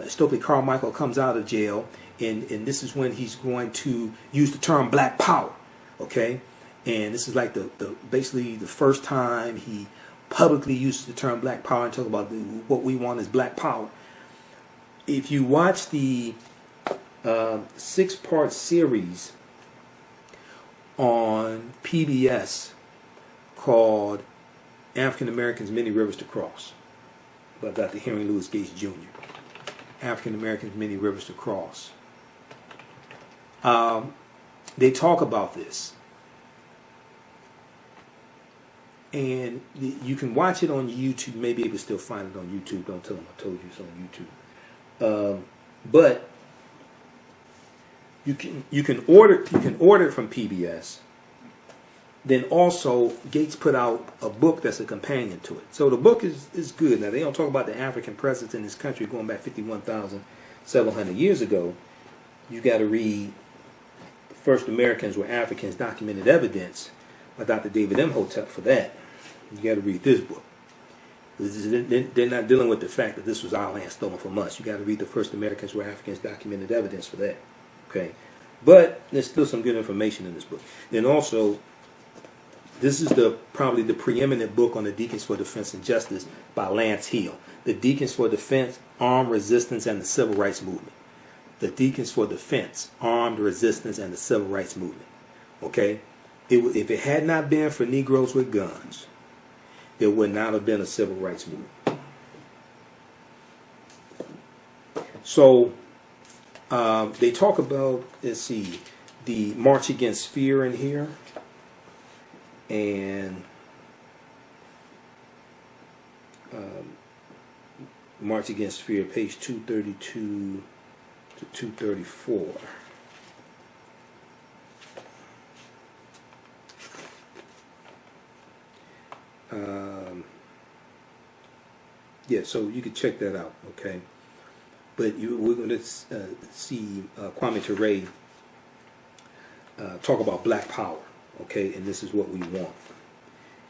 Stokely Carmichael comes out of jail, and this is when he's going to use the term Black Power, okay? And this is like basically the first time he publicly uses the term Black Power and talk about what we want is Black Power. If you watch the 6-part series on PBS called African Americans, Many Rivers to Cross, by Dr. Henry Louis Gates Jr. African Americans, Many Rivers to Cross. They talk about this. And you can watch it on YouTube. Maybe you can still find it on YouTube. Don't tell them I told you it's on YouTube. But you can order it from PBS. Then also Gates put out a book that's a companion to it. So the book is good. Now they don't talk about the African presence in this country going back 51,700 years ago. You got to read First Americans Were Africans, Documented Evidence by Dr. David M. Hotep for that. You got to read this book. They're not dealing with the fact that this was our land stolen from us. You got to read the First Americans Were Africans, Documented Evidence for that. Okay, but there's still some good information in this book. Then also, this is probably the preeminent book on the Deacons for Defense and Justice by Lance Hill. The Deacons for Defense, Armed Resistance, and the Civil Rights Movement. The Deacons for Defense, Armed Resistance, and the Civil Rights Movement. Okay, if it had not been for Negroes with guns, there would not have been a civil rights movement. So they talk about, let's see, the March Against Fear in here, and March Against Fear, page 232 to 234. Yeah, so you can check that out, okay? But we're going to see Kwame Ture talk about Black Power, okay? And this is what we want.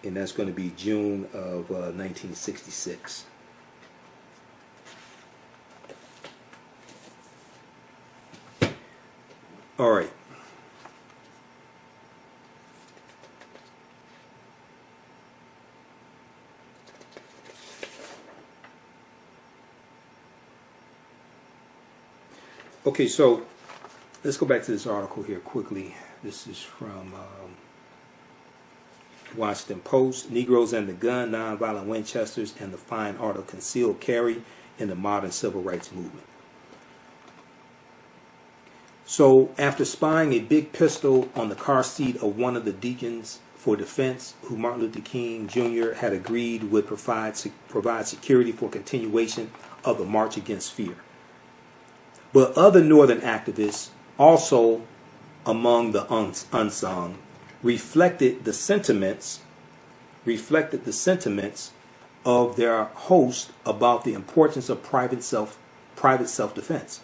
And that's going to be June of 1966. All right. Okay, so let's go back to this article here quickly. This is from Washington Post. Negroes and the Gun, Nonviolent Winchesters, and the Fine Art of Concealed Carry in the Modern Civil Rights Movement. So, after spying a big pistol on the car seat of one of the deacons for defense, who Martin Luther King Jr. had agreed would provide security for continuation of the March Against Fear. But other Northern activists, also among the unsung, reflected the sentiments of their host about the importance of private self-defense.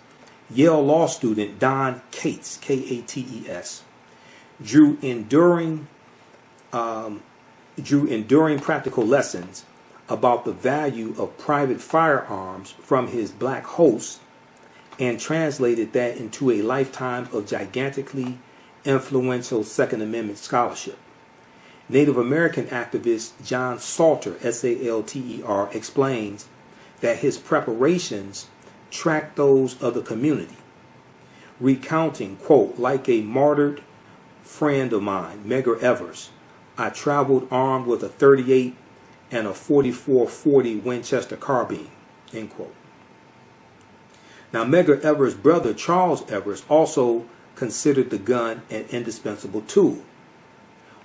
Yale law student Don Cates, Kates, drew enduring practical lessons about the value of private firearms from his black hosts, and translated that into a lifetime of gigantically influential Second Amendment scholarship. Native American activist John Salter, Salter, explains that his preparations tracked those of the community, recounting, quote, like a martyred friend of mine, Medgar Evers, I traveled armed with a .38 and a .44-40 Winchester carbine, end quote. Now, Medgar Evers' brother, Charles Evers, also considered the gun an indispensable tool.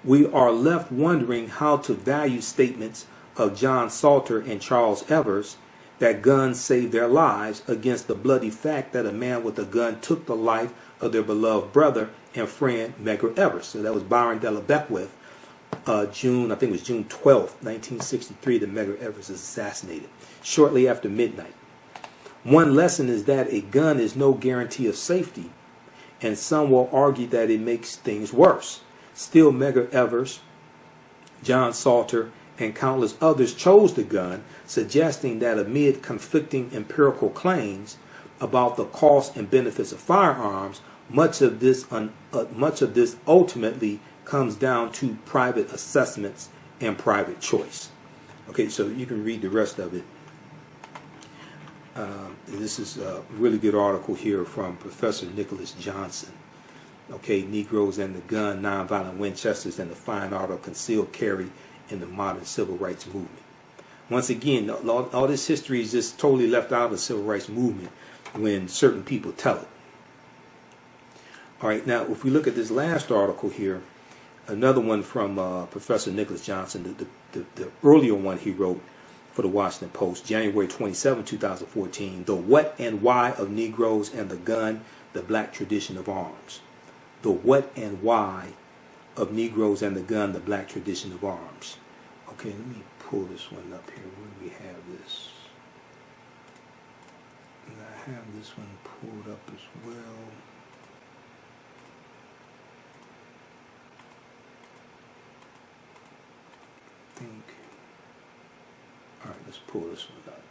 We are left wondering how to value statements of John Salter and Charles Evers that guns saved their lives against the bloody fact that a man with a gun took the life of their beloved brother and friend, Medgar Evers. So that was Byron Della Beckwith, June 12th, 1963, that Medgar Evers is assassinated, shortly after midnight. One lesson is that a gun is no guarantee of safety, and some will argue that it makes things worse. Still, Medgar Evers, John Salter, and countless others chose the gun, suggesting that amid conflicting empirical claims about the costs and benefits of firearms, much of this ultimately comes down to private assessments and private choice. Okay, so you can read the rest of it. This is a really good article here from Professor Nicholas Johnson. Okay, Negroes and the Gun, Nonviolent Winchesters, and the Fine Art of Concealed Carry in the Modern Civil Rights Movement. Once again, all this history is just totally left out of the Civil Rights Movement when certain people tell it. All right, now if we look at this last article here, another one from Professor Nicholas Johnson, the earlier one he wrote for the Washington Post, January 27, 2014, The What and Why of Negroes and the Gun, the Black Tradition of Arms. The What and Why of Negroes and the Gun, the Black Tradition of Arms. Okay, let me pull this one up here. Where do we have this? And I have this one pulled up as well. I think. All right, let's pull this one up.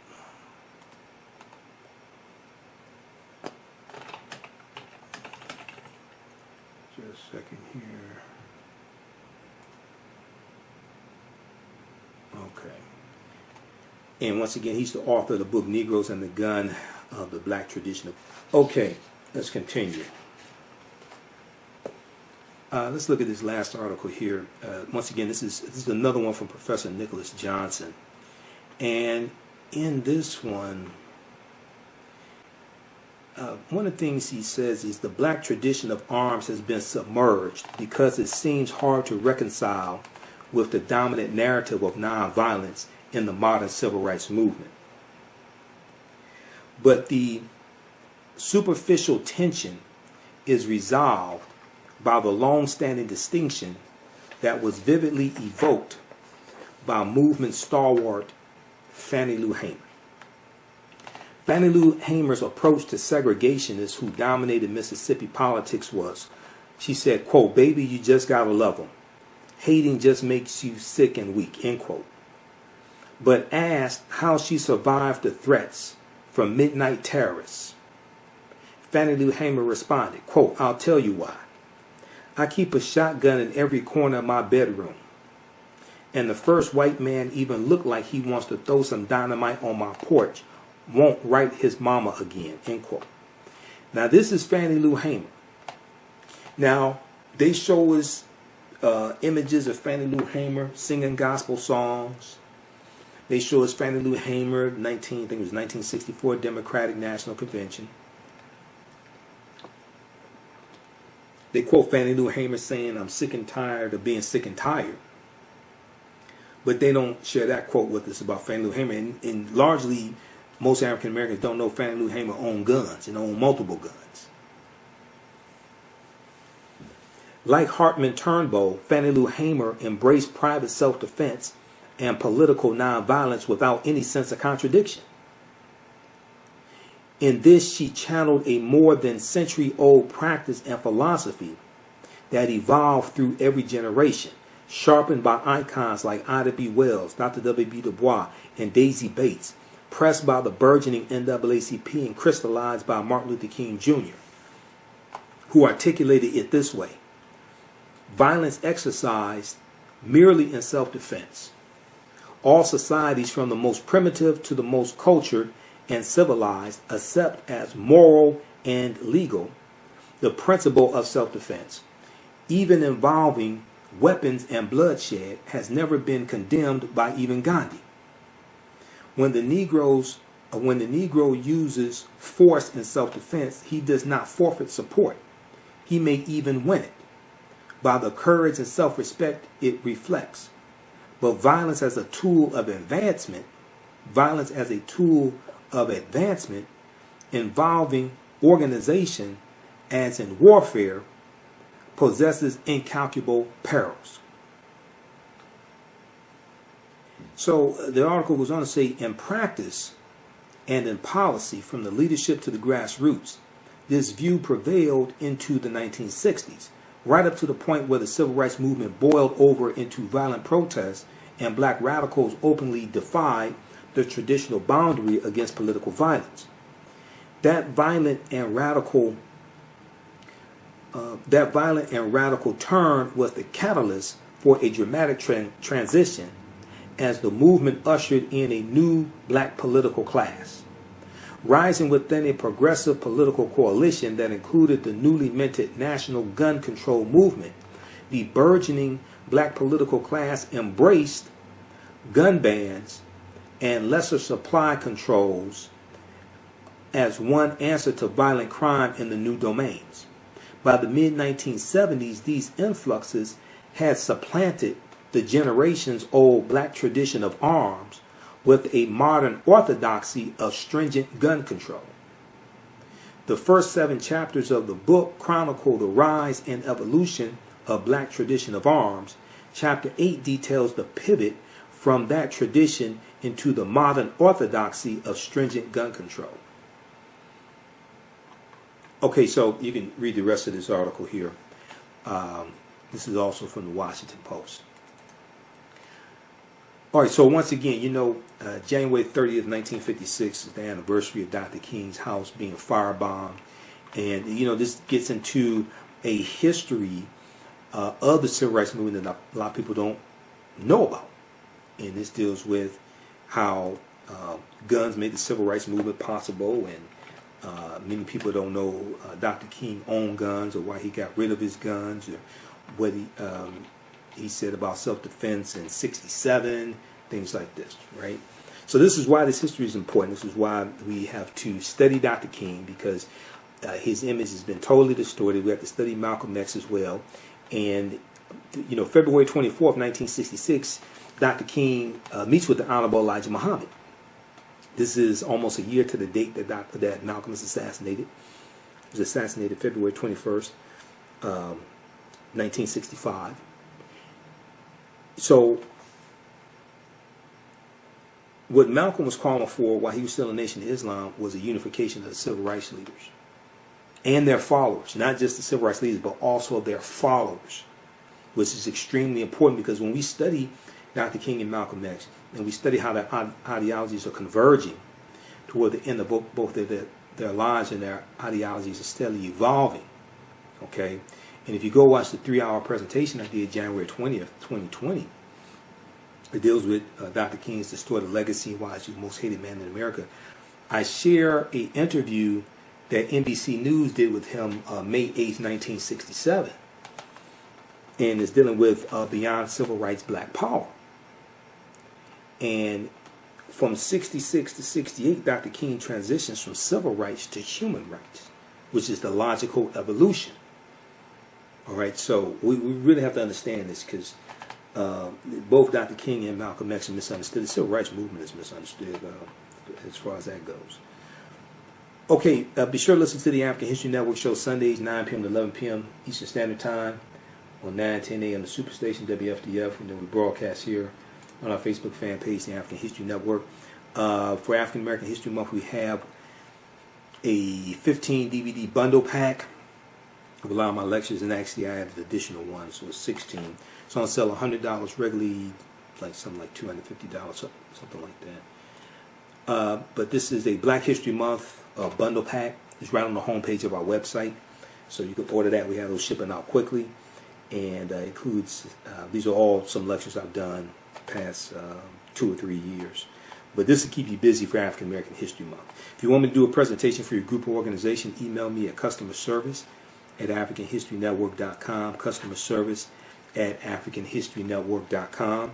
Just a second here. Okay. And once again, he's the author of the book Negroes and the Gun, the Black Tradition. Okay, let's continue. Let's look at this last article here. Once again, this is another one from Professor Nicholas Johnson. And in this one of the things he says is the black tradition of arms has been submerged because it seems hard to reconcile with the dominant narrative of nonviolence in the modern civil rights movement. But the superficial tension is resolved by the long-standing distinction that was vividly evoked by movement stalwart Fannie Lou Hamer. Fannie Lou Hamer's approach to segregationists who dominated Mississippi politics was, she said, quote, baby, you just gotta love them. Hating just makes you sick and weak, end quote. But asked how she survived the threats from midnight terrorists, Fannie Lou Hamer responded, quote, "I'll tell you why. I keep a shotgun in every corner of my bedroom. And the first white man even looked like he wants to throw some dynamite on my porch won't write his mama again," end quote. Now this is Fannie Lou Hamer. Now they show us images of Fannie Lou Hamer singing gospel songs. They show us Fannie Lou Hamer, I think it was 1964 Democratic National Convention. They quote Fannie Lou Hamer saying, "I'm sick and tired of being sick and tired." But they don't share that quote with us about Fannie Lou Hamer. And largely, most African Americans don't know Fannie Lou Hamer owned guns and owned multiple guns. Like Hartman Turnbull, Fannie Lou Hamer embraced private self-defense and political nonviolence without any sense of contradiction. In this, she channeled a more than century-old practice and philosophy that evolved through every generation, sharpened by icons like Ida B. Wells, Dr. W.B. Du Bois, and Daisy Bates, pressed by the burgeoning NAACP and crystallized by Martin Luther King Jr., who articulated it this way: violence exercised merely in self-defense. All societies, from the most primitive to the most cultured and civilized, accept as moral and legal the principle of self-defense, even involving weapons and bloodshed, has never been condemned by even Gandhi. When the Negro uses force in self-defense, he does not forfeit support. He may even win it by the courage and self-respect it reflects. But violence as a tool of advancement, involving organization, as in warfare, possesses incalculable perils. So the article goes on to say, in practice and in policy, from the leadership to the grassroots, this view prevailed into the 1960s, right up to the point where the civil rights movement boiled over into violent protests and black radicals openly defied the traditional boundary against political violence. That violent and radical turn was the catalyst for a dramatic transition as the movement ushered in a new black political class, rising within a progressive political coalition that included the newly minted National Gun Control Movement. The burgeoning black political class embraced gun bans and lesser supply controls as one answer to violent crime in the new domains. By the mid-1970s, these influxes had supplanted the generations-old black tradition of arms with a modern orthodoxy of stringent gun control. The first 7 chapters of the book chronicle the rise and evolution of black tradition of arms. Chapter 8 details the pivot from that tradition into the modern orthodoxy of stringent gun control. Okay, so you can read the rest of this article here. This is also from the Washington Post. All right, so once again, January 30th, 1956 is the anniversary of Dr. King's house being firebombed. And, this gets into a history of the civil rights movement that a lot of people don't know about. And this deals with how guns made the civil rights movement possible. And many people don't know Dr. King owned guns, or why he got rid of his guns, or what he said about self-defense in '67, things like this, right? So this is why this history is important. This is why we have to study Dr. King, because his image has been totally distorted. We have to study Malcolm X as well. And, February 24th, 1966, Dr. King meets with the Honorable Elijah Muhammad. This is almost a year to the date that Malcolm was assassinated. He was assassinated February 21st, 1965. So what Malcolm was calling for while he was still a Nation of Islam was a unification of the civil rights leaders and their followers, not just the civil rights leaders, but also their followers, which is extremely important, because when we study Dr. King and Malcolm X, and we study how their ideologies are converging toward the end of both of their lives and their ideologies are steadily evolving. Okay, and if you go watch the 3-hour presentation I did January 20th, 2020, it deals with Dr. King's Distorted Legacy, Why He's the Most Hated Man in America. I share an interview that NBC News did with him May 8th, 1967, and it's dealing with Beyond Civil Rights, Black Power. And from 66 to 68, Dr. King transitions from civil rights to human rights, which is the logical evolution. All right, so we really have to understand this, because both Dr. King and Malcolm X are misunderstood. The civil rights movement is misunderstood as far as that goes. Okay, be sure to listen to the African History Network show Sundays, 9 p.m. to 11 p.m. Eastern Standard Time on 9:10 a.m. the Superstation WFDF, and then we broadcast here on our Facebook fan page, the African History Network. For African American History Month, we have a 15 DVD bundle pack of a lot of my lectures, and actually I added additional ones, so it's 16. It's on sale $100 regularly, like something like $250, something like that. But this is a Black History Month bundle pack. It's right on the homepage of our website, so you can order that. We have those shipping out quickly, and includes these are all some lectures I've done past 2 or 3 years. But this will keep you busy for African American History Month. If you want me to do a presentation for your group or organization, email me at customerservice@AfricanHistoryNetwork.com, customerservice@AfricanHistoryNetwork.com,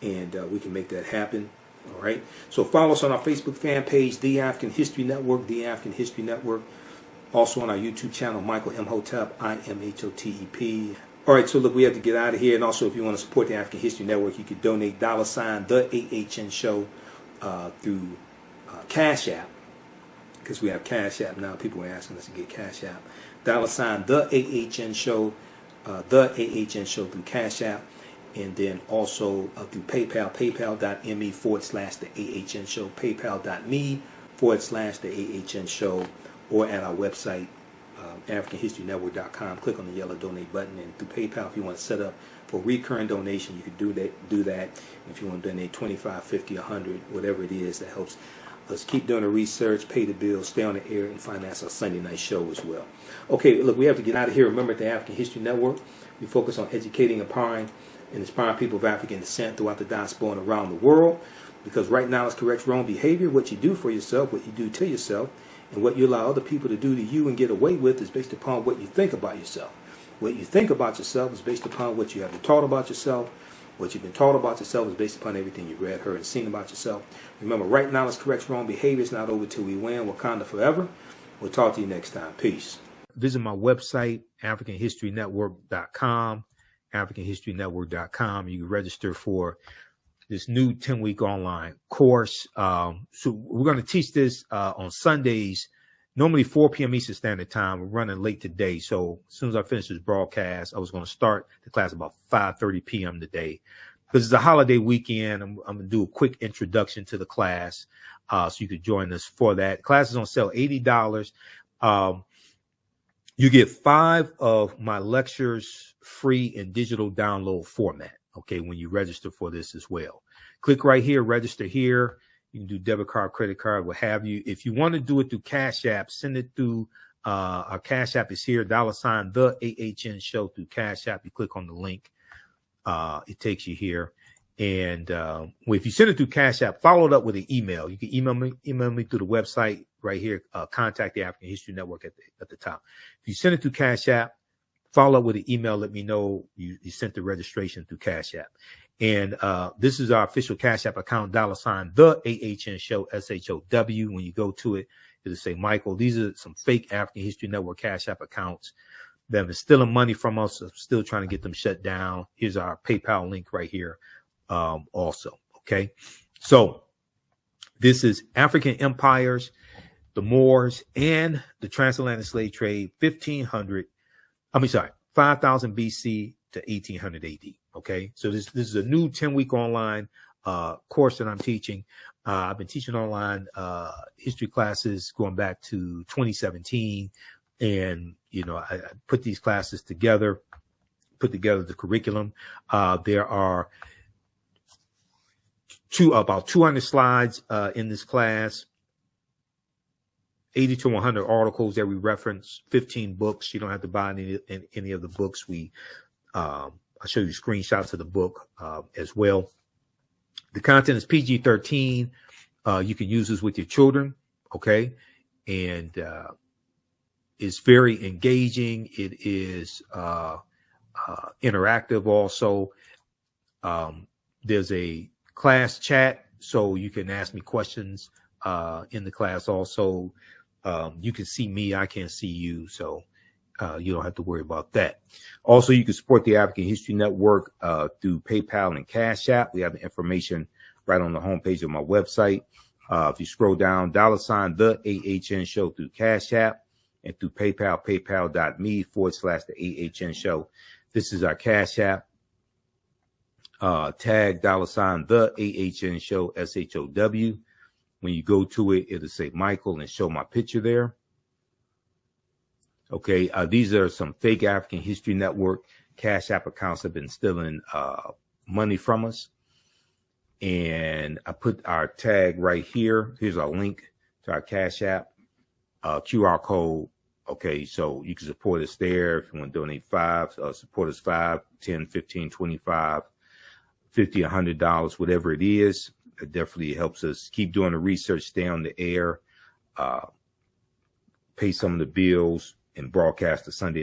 and we can make that happen. All right. So follow us on our Facebook fan page, The African History Network, The African History Network. Also on our YouTube channel, Michael M. Hotep, IMHOTEP. All right, so look, we have to get out of here. And also, if you want to support the African History Network, you could donate $ the AHN show through Cash App, because we have Cash App now. People are asking us to get Cash App. $ the AHN show, the AHN show through Cash App, and then also through PayPal, paypal.me/the AHN show, paypal.me/the AHN show, or at our website, AfricanHistoryNetwork.com. Click on the yellow donate button, and through PayPal, if you want to set up for recurring donation, you can do that. If you want to donate 25, 50, 100, whatever it is, that helps us keep doing the research, pay the bills, stay on the air, and finance our Sunday night show as well. Okay, look, we have to get out of here. Remember, at the African History Network, we focus on educating, empowering, and inspiring people of African descent throughout the diaspora and around the world. Because right now, it's correct wrong behavior. What you do for yourself, what you do to yourself, and what you allow other people to do to you and get away with is based upon what you think about yourself. What you think about yourself is based upon what you have been taught about yourself. What you've been taught about yourself is based upon everything you've read, heard, and seen about yourself. Remember, right now, it's correct wrong behavior. It's not over till we win. Wakanda forever. We'll talk to you next time. Peace. Visit my website, AfricanHistoryNetwork.com, AfricanHistoryNetwork.com. You can register for this new 10-week online course. So we're going to teach this on Sundays, normally 4 p.m. Eastern Standard Time. We're running late today, so as soon as I finish this broadcast, I was going to start the class about 5:30 p.m. today. Because it's a holiday weekend, I'm going to do a quick introduction to the class, so you could join us for that. The class is on sale, $80. You get 5 of my lectures free in digital download format. Okay, when you register for this as well. Click right here, register here. You can do debit card, credit card, what have you. If you want to do it through Cash App, send it through our Cash App is here, $ the AHN show through Cash App. You click on the link. It takes you here. And if you send it through Cash App, follow it up with an email. You can email me through the website right here. Contact the African History Network at the top. If you send it through Cash App, follow up with an email. Let me know you sent the registration through Cash App. And this is our official Cash App account, $ the AHN show, SHOW. When you go to it, it'll say, Michael, these are some fake African History Network Cash App accounts that have been stealing money from us. I'm still trying to get them shut down. Here's our PayPal link right here also. Okay. So this is African empires, the Moors, and the transatlantic slave trade, 5000 BC to 1800 AD. Okay, so this is a new 10-week online course that I'm teaching. I've been teaching online history classes going back to 2017, and I put these classes together, put together the curriculum. There are about 200 slides in this class. 80 to 100 articles that we reference, 15 books. You don't have to buy any of the books. I'll show you screenshots of the book as well. The content is PG-13. You can use this with your children, okay? And it's very engaging. It is interactive also. There's a class chat, so you can ask me questions in the class also. You can see me, I can't see you, so you don't have to worry about that. Also, you can support the African History Network through PayPal and Cash App. We have the information right on the homepage of my website. If you scroll down, $ the AHN Show through Cash App, and through PayPal, paypal.me/the AHN Show. This is our Cash App. Tag $ the AHN Show, SHOW. When you go to it, it'll say Michael and show my picture there. Okay, these are some fake African History Network Cash App accounts that have been stealing money from us. And I put our tag right here. Here's our link to our Cash App, QR code. Okay, so you can support us there. If you want to donate support us $5, $10, $15, $25, $50, $100, whatever it is. It definitely helps us keep doing the research, stay on the air, pay some of the bills, and broadcast the Sunday